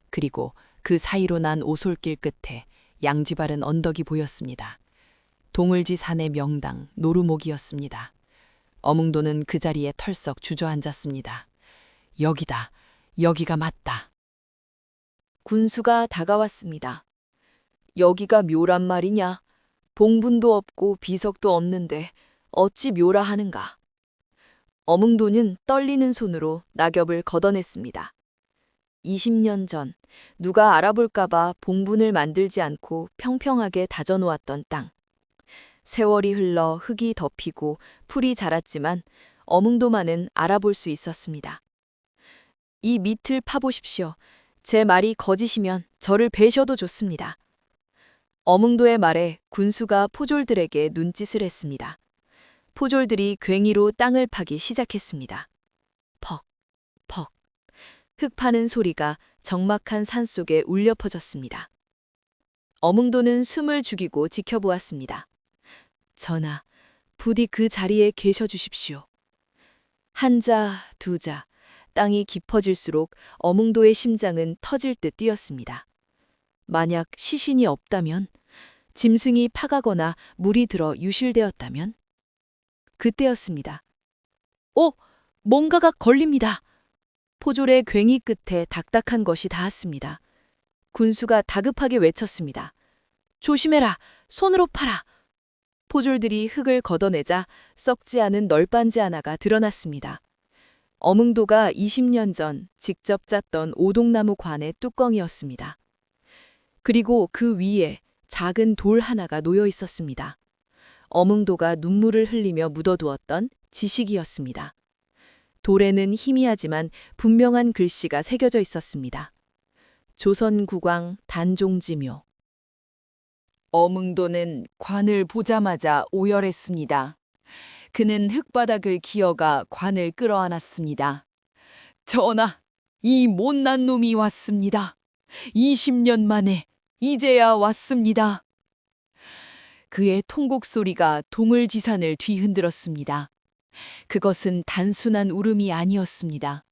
그리고 그 사이로 난 오솔길 끝에 양지바른 언덕이 보였습니다. 동을지 산의 명당 노루목이었습니다. 어몽도는 그 자리에 털썩 주저앉았습니다. 여기다, 여기가 맞다. 군수가 다가왔습니다. 여기가 묘란 말이냐? 봉분도 없고 비석도 없는데 어찌 묘라 하는가? 어몽도는 떨리는 손으로 낙엽을 걷어냈습니다. 20년 전 누가 알아볼까봐 봉분을 만들지 않고 평평하게 다져놓았던 땅. 세월이 흘러 흙이 덮이고 풀이 자랐지만 어몽도만은 알아볼 수 있었습니다. 이 밑을 파보십시오. 제 말이 거짓이면 저를 베셔도 좋습니다. 어몽도의 말에 군수가 포졸들에게 눈짓을 했습니다. 포졸들이 괭이로 땅을 파기 시작했습니다. 퍽, 퍽. 흙 파는 소리가 적막한 산속에 울려 퍼졌습니다. 어몽도는 숨을 죽이고 지켜보았습니다. 전하, 부디 그 자리에 계셔 주십시오. 한 자, 2자, 땅이 깊어질수록 어몽도의 심장은 터질 듯 뛰었습니다. 만약 시신이 없다면, 짐승이 파가거나 물이 들어 유실되었다면? 그때였습니다. 뭔가가 걸립니다. 포졸의 괭이 끝에 딱딱한 것이 닿았습니다. 군수가 다급하게 외쳤습니다. 조심해라! 손으로 파라! 포졸들이 흙을 걷어내자 썩지 않은 널빤지 하나가 드러났습니다. 어몽도가 20년 전 직접 짰던 오동나무 관의 뚜껑이었습니다. 그리고 그 위에 작은 돌 하나가 놓여 있었습니다. 어몽도가 눈물을 흘리며 묻어두었던 지식이었습니다. 돌에는 희미하지만 분명한 글씨가 새겨져 있었습니다. 조선국왕 단종지묘. 어몽도는 관을 보자마자 오열했습니다. 그는 흙바닥을 기어가 관을 끌어안았습니다. 전하, 이 못난 놈이 왔습니다. 20년 만에 이제야 왔습니다. 그의 통곡 소리가 동을지산을 뒤흔들었습니다. 그것은 단순한 울음이 아니었습니다.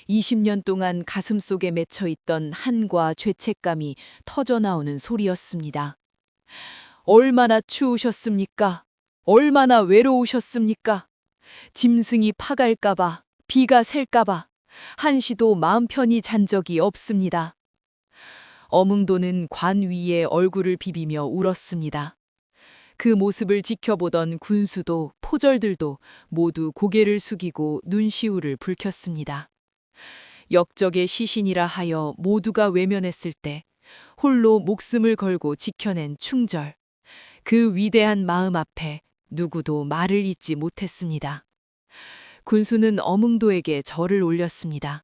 20년 동안 가슴속에 맺혀있던 한과 죄책감이 터져나오는 소리였습니다. 얼마나 추우셨습니까? 얼마나 외로우셨습니까? 짐승이 파갈까봐, 비가 셀까봐 한시도 마음 편히 잔 적이 없습니다. 어몽도는 관 위에 얼굴을 비비며 울었습니다. 그 모습을 지켜보던 군수도 포졸들도 모두 고개를 숙이고 눈시울을 붉혔습니다. 역적의 시신이라 하여 모두가 외면했을 때 홀로 목숨을 걸고 지켜낸 충절. 그 위대한 마음 앞에 누구도 말을 잇지 못했습니다. 군수는 어몽도에게 절을 올렸습니다.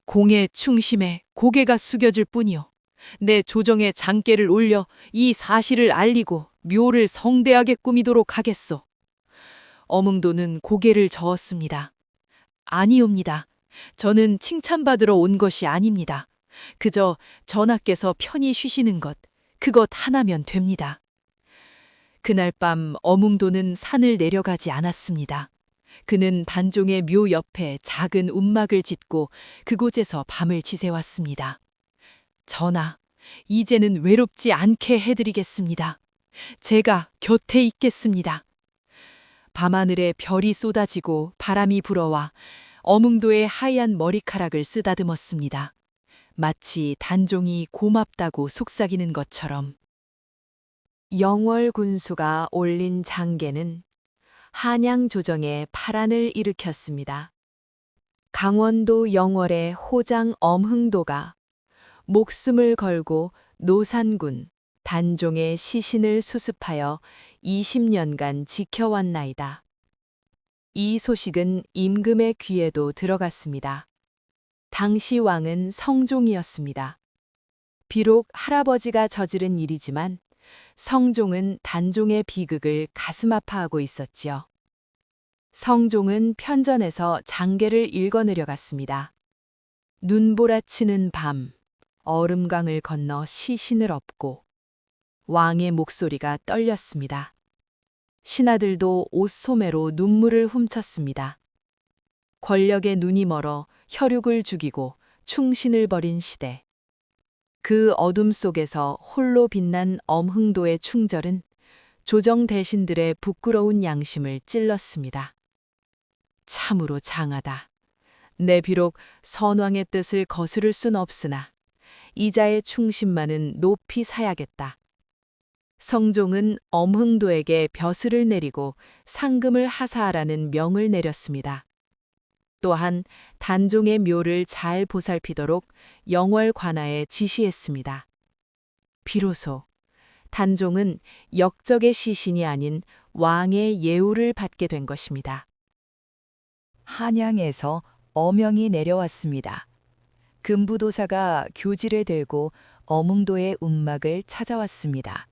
공의 충심에 고개가 숙여질 뿐이요. 내 조정에 장계를 올려 이 사실을 알리고 묘를 성대하게 꾸미도록 하겠소. 어몽도는 고개를 저었습니다. 아니옵니다. 저는 칭찬받으러 온 것이 아닙니다. 그저 전하께서 편히 쉬시는 것, 그것 하나면 됩니다. 그날 밤 어몽도는 산을 내려가지 않았습니다. 그는 단종의 묘 옆에 작은 움막을 짓고 그곳에서 밤을 지새웠습니다. 전하, 이제는 외롭지 않게 해드리겠습니다. 제가 곁에 있겠습니다. 밤하늘에 별이 쏟아지고 바람이 불어와 어몽도의 하얀 머리카락을 쓰다듬었습니다. 마치 단종이 고맙다고 속삭이는 것처럼. 영월 군수가 올린 장계는 한양 조정에 파란을 일으켰습니다. 강원도 영월의 호장 엄흥도가 목숨을 걸고 노산군 단종의 시신을 수습하여 20년간 지켜왔나이다. 이 소식은 임금의 귀에도 들어갔습니다. 당시 왕은 성종이었습니다. 비록 할아버지가 저지른 일이지만 성종은 단종의 비극을 가슴 아파하고 있었지요. 성종은 편전에서 장계를 읽어 내려갔습니다. 눈보라치는 밤, 얼음강을 건너 시신을 업고 왕의 목소리가 떨렸습니다. 신하들도 옷소매로 눈물을 훔쳤습니다. 권력의 눈이 멀어 혈육을 죽이고 충신을 버린 시대. 그 어둠 속에서 홀로 빛난 엄흥도의 충절은 조정 대신들의 부끄러운 양심을 찔렀습니다. 참으로 장하다. 내 비록 선왕의 뜻을 거스를 순 없으나 이자의 충신만은 높이 사야겠다. 성종은 엄흥도에게 벼슬을 내리고 상금을 하사하라는 명을 내렸습니다. 또한 단종의 묘를 잘 보살피도록 영월 관아에 지시했습니다. 비로소 단종은 역적의 시신이 아닌 왕의 예우를 받게 된 것입니다. 한양에서 어명이 내려왔습니다. 금부도사가 교지를 들고 어몽도의 움막을 찾아왔습니다.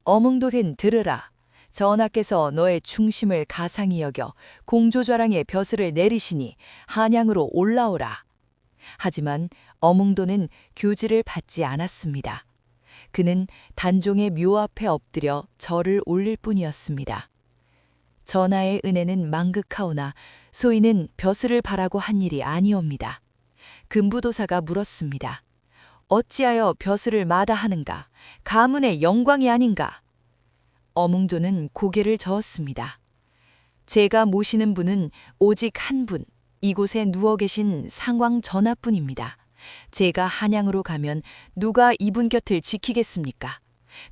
어몽도된 들으라. 전하께서 너의 충심을 가상히 여겨 공조좌랑의 벼슬을 내리시니 한양으로 올라오라. 하지만 어몽도는 교지를 받지 않았습니다. 그는 단종의 묘 앞에 엎드려 절을 올릴 뿐이었습니다. 전하의 은혜는 망극하오나 소인은 벼슬을 바라고 한 일이 아니옵니다. 금부도사가 물었습니다. 어찌하여 벼슬을 마다하는가? 가문의 영광이 아닌가? 어몽조는 고개를 저었습니다. 제가 모시는 분은 오직 한 분, 이곳에 누워 계신 상왕 전하뿐입니다. 제가 한양으로 가면 누가 이분 곁을 지키겠습니까?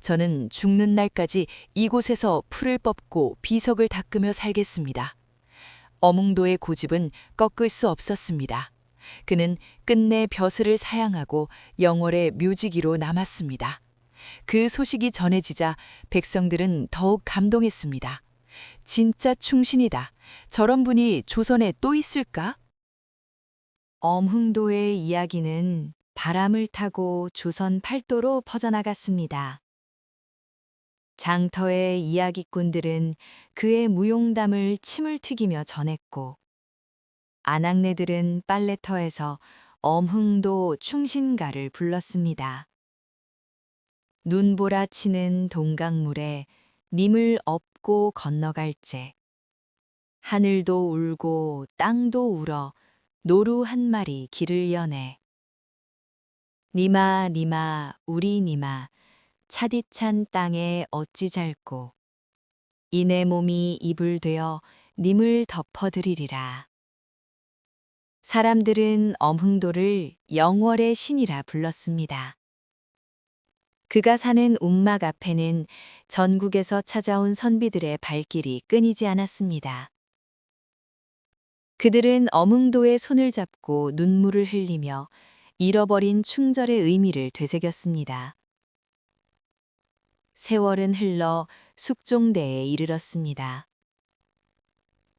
저는 죽는 날까지 이곳에서 풀을 뽑고 비석을 닦으며 살겠습니다. 어몽도의 고집은 꺾을 수 없었습니다. 그는 끝내 벼슬을 사양하고 영월의 묘지기로 남았습니다. 그 소식이 전해지자 백성들은 더욱 감동했습니다. 진짜 충신이다. 저런 분이 조선에 또 있을까? 엄흥도의 이야기는 바람을 타고 조선 팔도로 퍼져나갔습니다. 장터의 이야기꾼들은 그의 무용담을 침을 튀기며 전했고, 아낙네들은 빨래터에서 엄흥도 충신가를 불렀습니다. 눈보라 치는 동강물에 님을 업고 건너갈째. 하늘도 울고 땅도 울어 노루 한 마리 길을 여네. 니마 니마 우리 니마 차디찬 땅에 어찌 잘고 이내 몸이 이불 되어 님을 덮어드리리라. 사람들은 엄흥도를 영월의 신이라 불렀습니다. 그가 사는 움막 앞에는 전국에서 찾아온 선비들의 발길이 끊이지 않았습니다. 그들은 엄흥도의 손을 잡고 눈물을 흘리며 잃어버린 충절의 의미를 되새겼습니다. 세월은 흘러 숙종대에 이르렀습니다.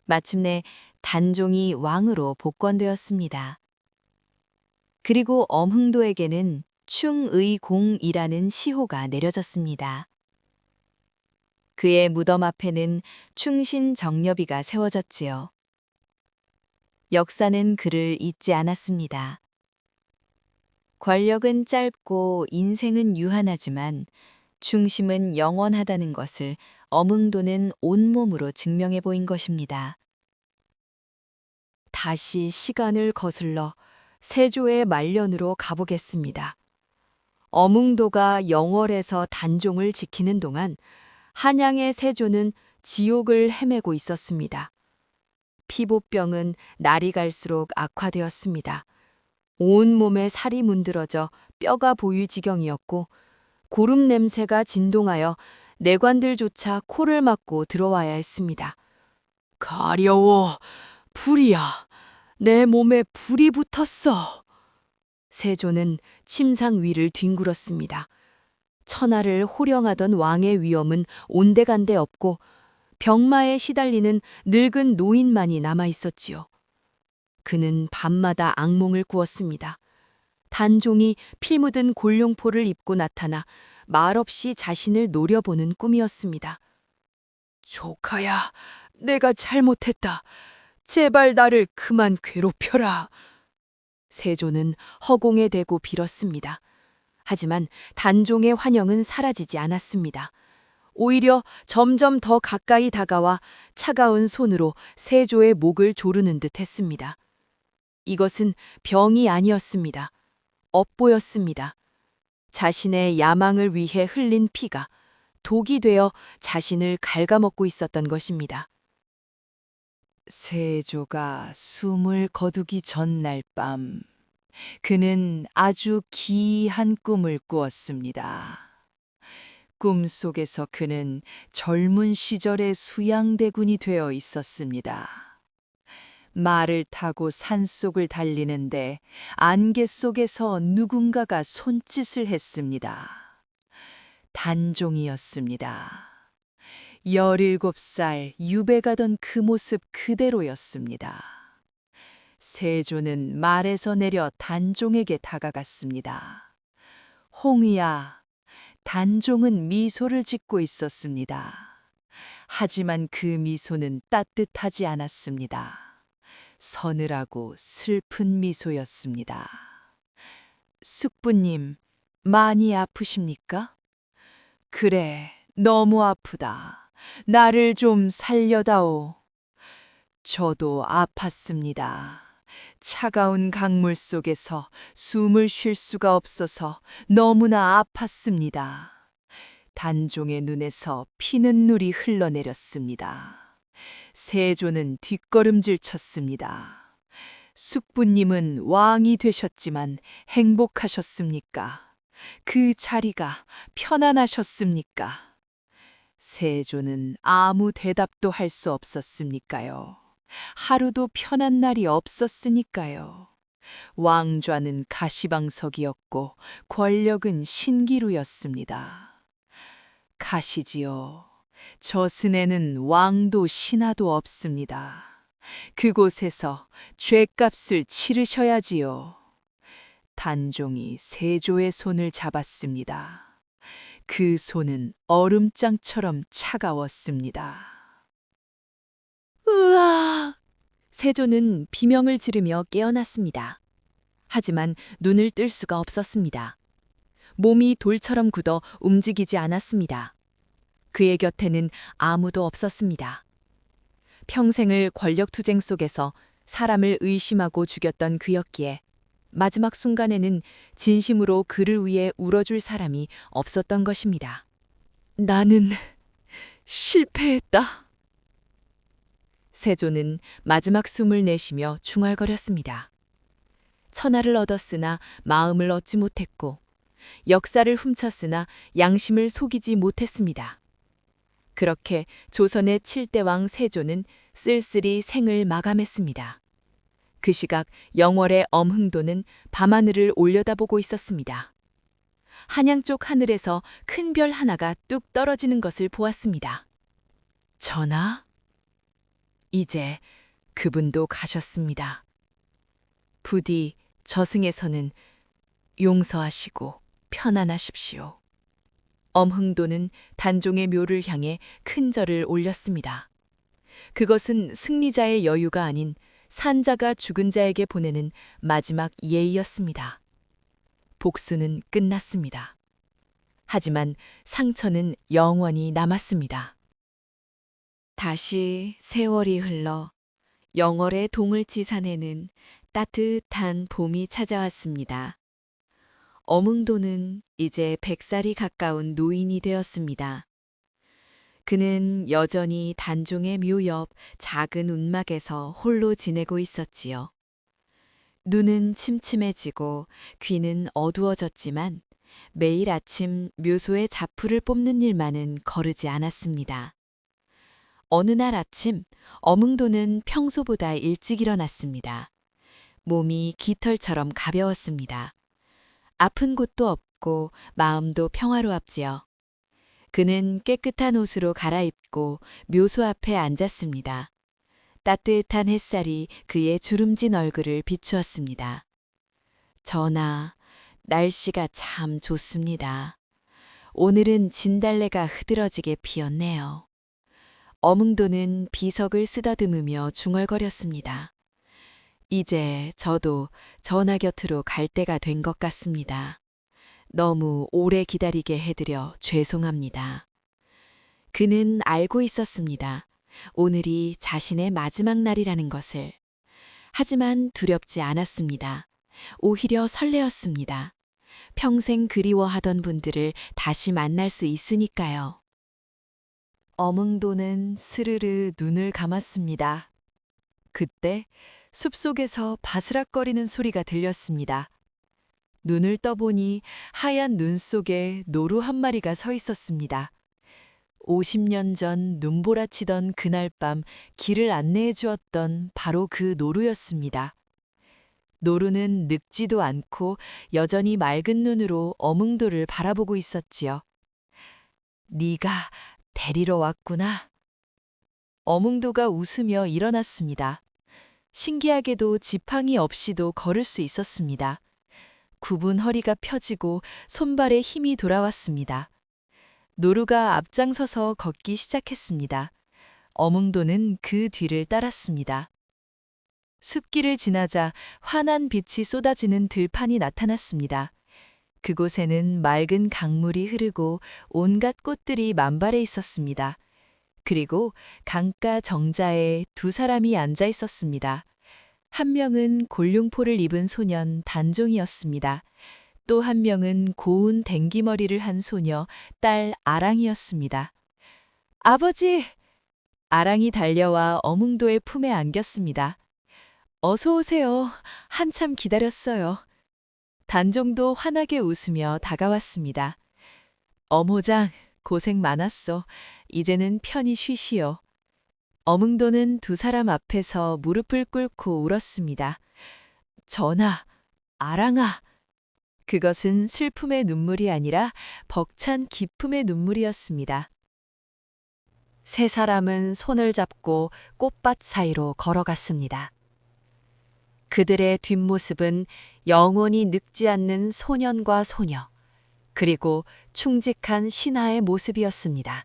마침내 단종이 왕으로 복권되었습니다. 그리고 엄흥도에게는 충의공이라는 시호가 내려졌습니다. 그의 무덤 앞에는 충신 정려비가 세워졌지요. 역사는 그를 잊지 않았습니다. 권력은 짧고 인생은 유한하지만 충심은 영원하다는 것을 엄흥도는 온몸으로 증명해 보인 것입니다. 다시 시간을 거슬러 세조의 말년으로 가보겠습니다. 어몽도가 영월에서 단종을 지키는 동안 한양의 세조는 지옥을 헤매고 있었습니다. 피부병은 날이 갈수록 악화되었습니다. 온몸에 살이 문드러져 뼈가 보일 지경이었고 고름 냄새가 진동하여 내관들조차 코를 막고 들어와야 했습니다. 가려워, 불이야. 내 몸에 불이 붙었어. 세조는 침상 위를 뒹굴었습니다. 천하를 호령하던 왕의 위엄은 온데간데 없고 병마에 시달리는 늙은 노인만이 남아 있었지요. 그는 밤마다 악몽을 꾸었습니다. 단종이 피 묻은 골룡포를 입고 나타나 말없이 자신을 노려보는 꿈이었습니다. 조카야, 내가 잘못했다. 제발 나를 그만 괴롭혀라. 세조는 허공에 대고 빌었습니다. 하지만 단종의 환영은 사라지지 않았습니다. 오히려 점점 더 가까이 다가와 차가운 손으로 세조의 목을 조르는 듯 했습니다. 이것은 병이 아니었습니다. 업보였습니다. 자신의 야망을 위해 흘린 피가 독이 되어 자신을 갉아먹고 있었던 것입니다. 세조가 숨을 거두기 전날 밤, 그는 아주 기이한 꿈을 꾸었습니다. 꿈속에서 그는 젊은 시절의 수양대군이 되어 있었습니다. 말을 타고 산속을 달리는데 안개 속에서 누군가가 손짓을 했습니다. 단종이었습니다. 17살 유배가던 그 모습 그대로였습니다. 세조는 말에서 내려 단종에게 다가갔습니다. 홍의야, 단종은 미소를 짓고 있었습니다. 하지만 그 미소는 따뜻하지 않았습니다. 서늘하고 슬픈 미소였습니다. 숙부님, 많이 아프십니까? 그래, 너무 아프다. 나를 좀 살려다오. 저도 아팠습니다. 차가운 강물 속에서 숨을 쉴 수가 없어서 너무나 아팠습니다. 단종의 눈에서 피는 눈이 흘러내렸습니다. 세조는 뒷걸음질 쳤습니다. 숙부님은 왕이 되셨지만 행복하셨습니까? 그 자리가 편안하셨습니까? 세조는 아무 대답도 할 수 없었습니까요? 하루도 편한 날이 없었으니까요. 왕좌는 가시방석이었고 권력은 신기루였습니다. 가시지요. 저승에는 왕도 신하도 없습니다. 그곳에서 죗값을 치르셔야지요. 단종이 세조의 손을 잡았습니다. 그 손은 얼음장처럼 차가웠습니다. 으아! 세조는 비명을 지르며 깨어났습니다. 하지만 눈을 뜰 수가 없었습니다. 몸이 돌처럼 굳어 움직이지 않았습니다. 그의 곁에는 아무도 없었습니다. 평생을 권력투쟁 속에서 사람을 의심하고 죽였던 그였기에 마지막 순간에는 진심으로 그를 위해 울어줄 사람이 없었던 것입니다. 나는 실패했다. 세조는 마지막 숨을 내쉬며 중얼거렸습니다. 천하를 얻었으나 마음을 얻지 못했고 역사를 훔쳤으나 양심을 속이지 못했습니다. 그렇게 조선의 7대 왕 세조는 쓸쓸히 생을 마감했습니다. 그 시각 영월의 엄흥도는 밤하늘을 올려다보고 있었습니다. 한양 쪽 하늘에서 큰 별 하나가 뚝 떨어지는 것을 보았습니다. 전하? 이제 그분도 가셨습니다. 부디 저승에서는 용서하시고 편안하십시오. 엄흥도는 단종의 묘를 향해 큰 절을 올렸습니다. 그것은 승리자의 여유가 아닌 산자가 죽은 자에게 보내는 마지막 예의였습니다. 복수는 끝났습니다. 하지만 상처는 영원히 남았습니다. 다시 세월이 흘러 영월의 동을지 산에는 따뜻한 봄이 찾아왔습니다. 어몽도는 이제 100살이 가까운 노인이 되었습니다. 그는 여전히 단종의 묘 옆 작은 운막에서 홀로 지내고 있었지요. 눈은 침침해지고 귀는 어두워졌지만 매일 아침 묘소의 자풀을 뽑는 일만은 거르지 않았습니다. 어느 날 아침 어몽도는 평소보다 일찍 일어났습니다. 몸이 깃털처럼 가벼웠습니다. 아픈 곳도 없고 마음도 평화로웠지요. 그는 깨끗한 옷으로 갈아입고 묘소 앞에 앉았습니다. 따뜻한 햇살이 그의 주름진 얼굴을 비추었습니다. 전하, 날씨가 참 좋습니다. 오늘은 진달래가 흐드러지게 피었네요. 어몽도는 비석을 쓰다듬으며 중얼거렸습니다. 이제 저도 전하 곁으로 갈 때가 된 것 같습니다. 너무 오래 기다리게 해드려 죄송합니다. 그는 알고 있었습니다. 오늘이 자신의 마지막 날이라는 것을. 하지만 두렵지 않았습니다. 오히려 설레었습니다. 평생 그리워하던 분들을 다시 만날 수 있으니까요. 어몽도는 스르르 눈을 감았습니다. 그때 숲속에서 바스락거리는 소리가 들렸습니다. 눈을 떠보니 하얀 눈 속에 노루 한 마리가 서 있었습니다. 50년 전 눈보라치던 그날 밤 길을 안내해 주었던 바로 그 노루였습니다. 노루는 늙지도 않고 여전히 맑은 눈으로 어몽도를 바라보고 있었지요. 네가 데리러 왔구나. 어몽도가 웃으며 일어났습니다. 신기하게도 지팡이 없이도 걸을 수 있었습니다. 굽은 허리가 펴지고 손발에 힘이 돌아왔습니다. 노루가 앞장서서 걷기 시작했습니다. 어몽도는 그 뒤를 따랐습니다. 숲길을 지나자 환한 빛이 쏟아지는 들판이 나타났습니다. 그곳에는 맑은 강물이 흐르고 온갖 꽃들이 만발해 있었습니다. 그리고 강가 정자에 두 사람이 앉아 있었습니다. 한 명은 골룡포를 입은 소년 단종이었습니다. 또 한 명은 고운 댕기머리를 한 소녀 딸 아랑이었습니다. 아버지! 아랑이 달려와 어몽도의 품에 안겼습니다. 어서 오세요. 한참 기다렸어요. 단종도 환하게 웃으며 다가왔습니다. 어모장, 고생 많았어. 이제는 편히 쉬시오. 어몽도는 두 사람 앞에서 무릎을 꿇고 울었습니다. 전하, 아랑아. 그것은 슬픔의 눈물이 아니라 벅찬 기쁨의 눈물이었습니다. 세 사람은 손을 잡고 꽃밭 사이로 걸어갔습니다. 그들의 뒷모습은 영원히 늙지 않는 소년과 소녀, 그리고 충직한 신하의 모습이었습니다.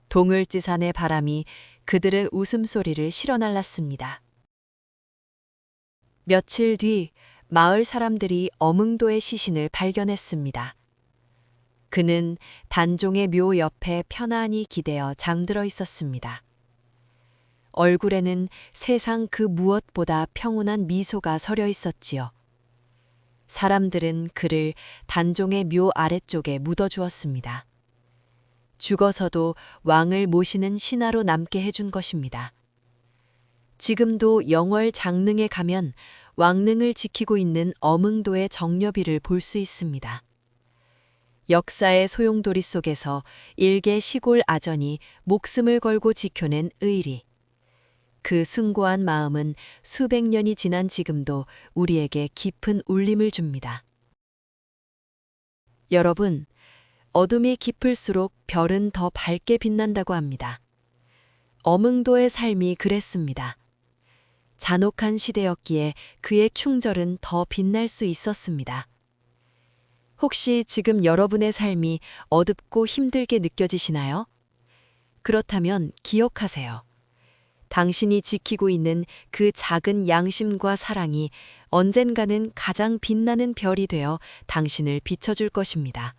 동을지산의 바람이 그들의 웃음소리를 실어날랐습니다. 며칠 뒤 마을 사람들이 어몽도의 시신을 발견했습니다. 그는 단종의 묘 옆에 편안히 기대어 잠들어 있었습니다. 얼굴에는 세상 그 무엇보다 평온한 미소가 서려 있었지요. 사람들은 그를 단종의 묘 아래쪽에 묻어주었습니다. 죽어서도 왕을 모시는 신하로 남게 해준 것입니다. 지금도 영월 장릉에 가면 왕릉을 지키고 있는 어몽도의 정려비를 볼 수 있습니다. 역사의 소용돌이 속에서 일개 시골 아전이 목숨을 걸고 지켜낸 의리. 그 숭고한 마음은 수백 년이 지난 지금도 우리에게 깊은 울림을 줍니다. 여러분, 어둠이 깊을수록 별은 더 밝게 빛난다고 합니다. 어몽도의 삶이 그랬습니다. 잔혹한 시대였기에 그의 충절은 더 빛날 수 있었습니다. 혹시 지금 여러분의 삶이 어둡고 힘들게 느껴지시나요? 그렇다면 기억하세요. 당신이 지키고 있는 그 작은 양심과 사랑이 언젠가는 가장 빛나는 별이 되어 당신을 비춰줄 것입니다.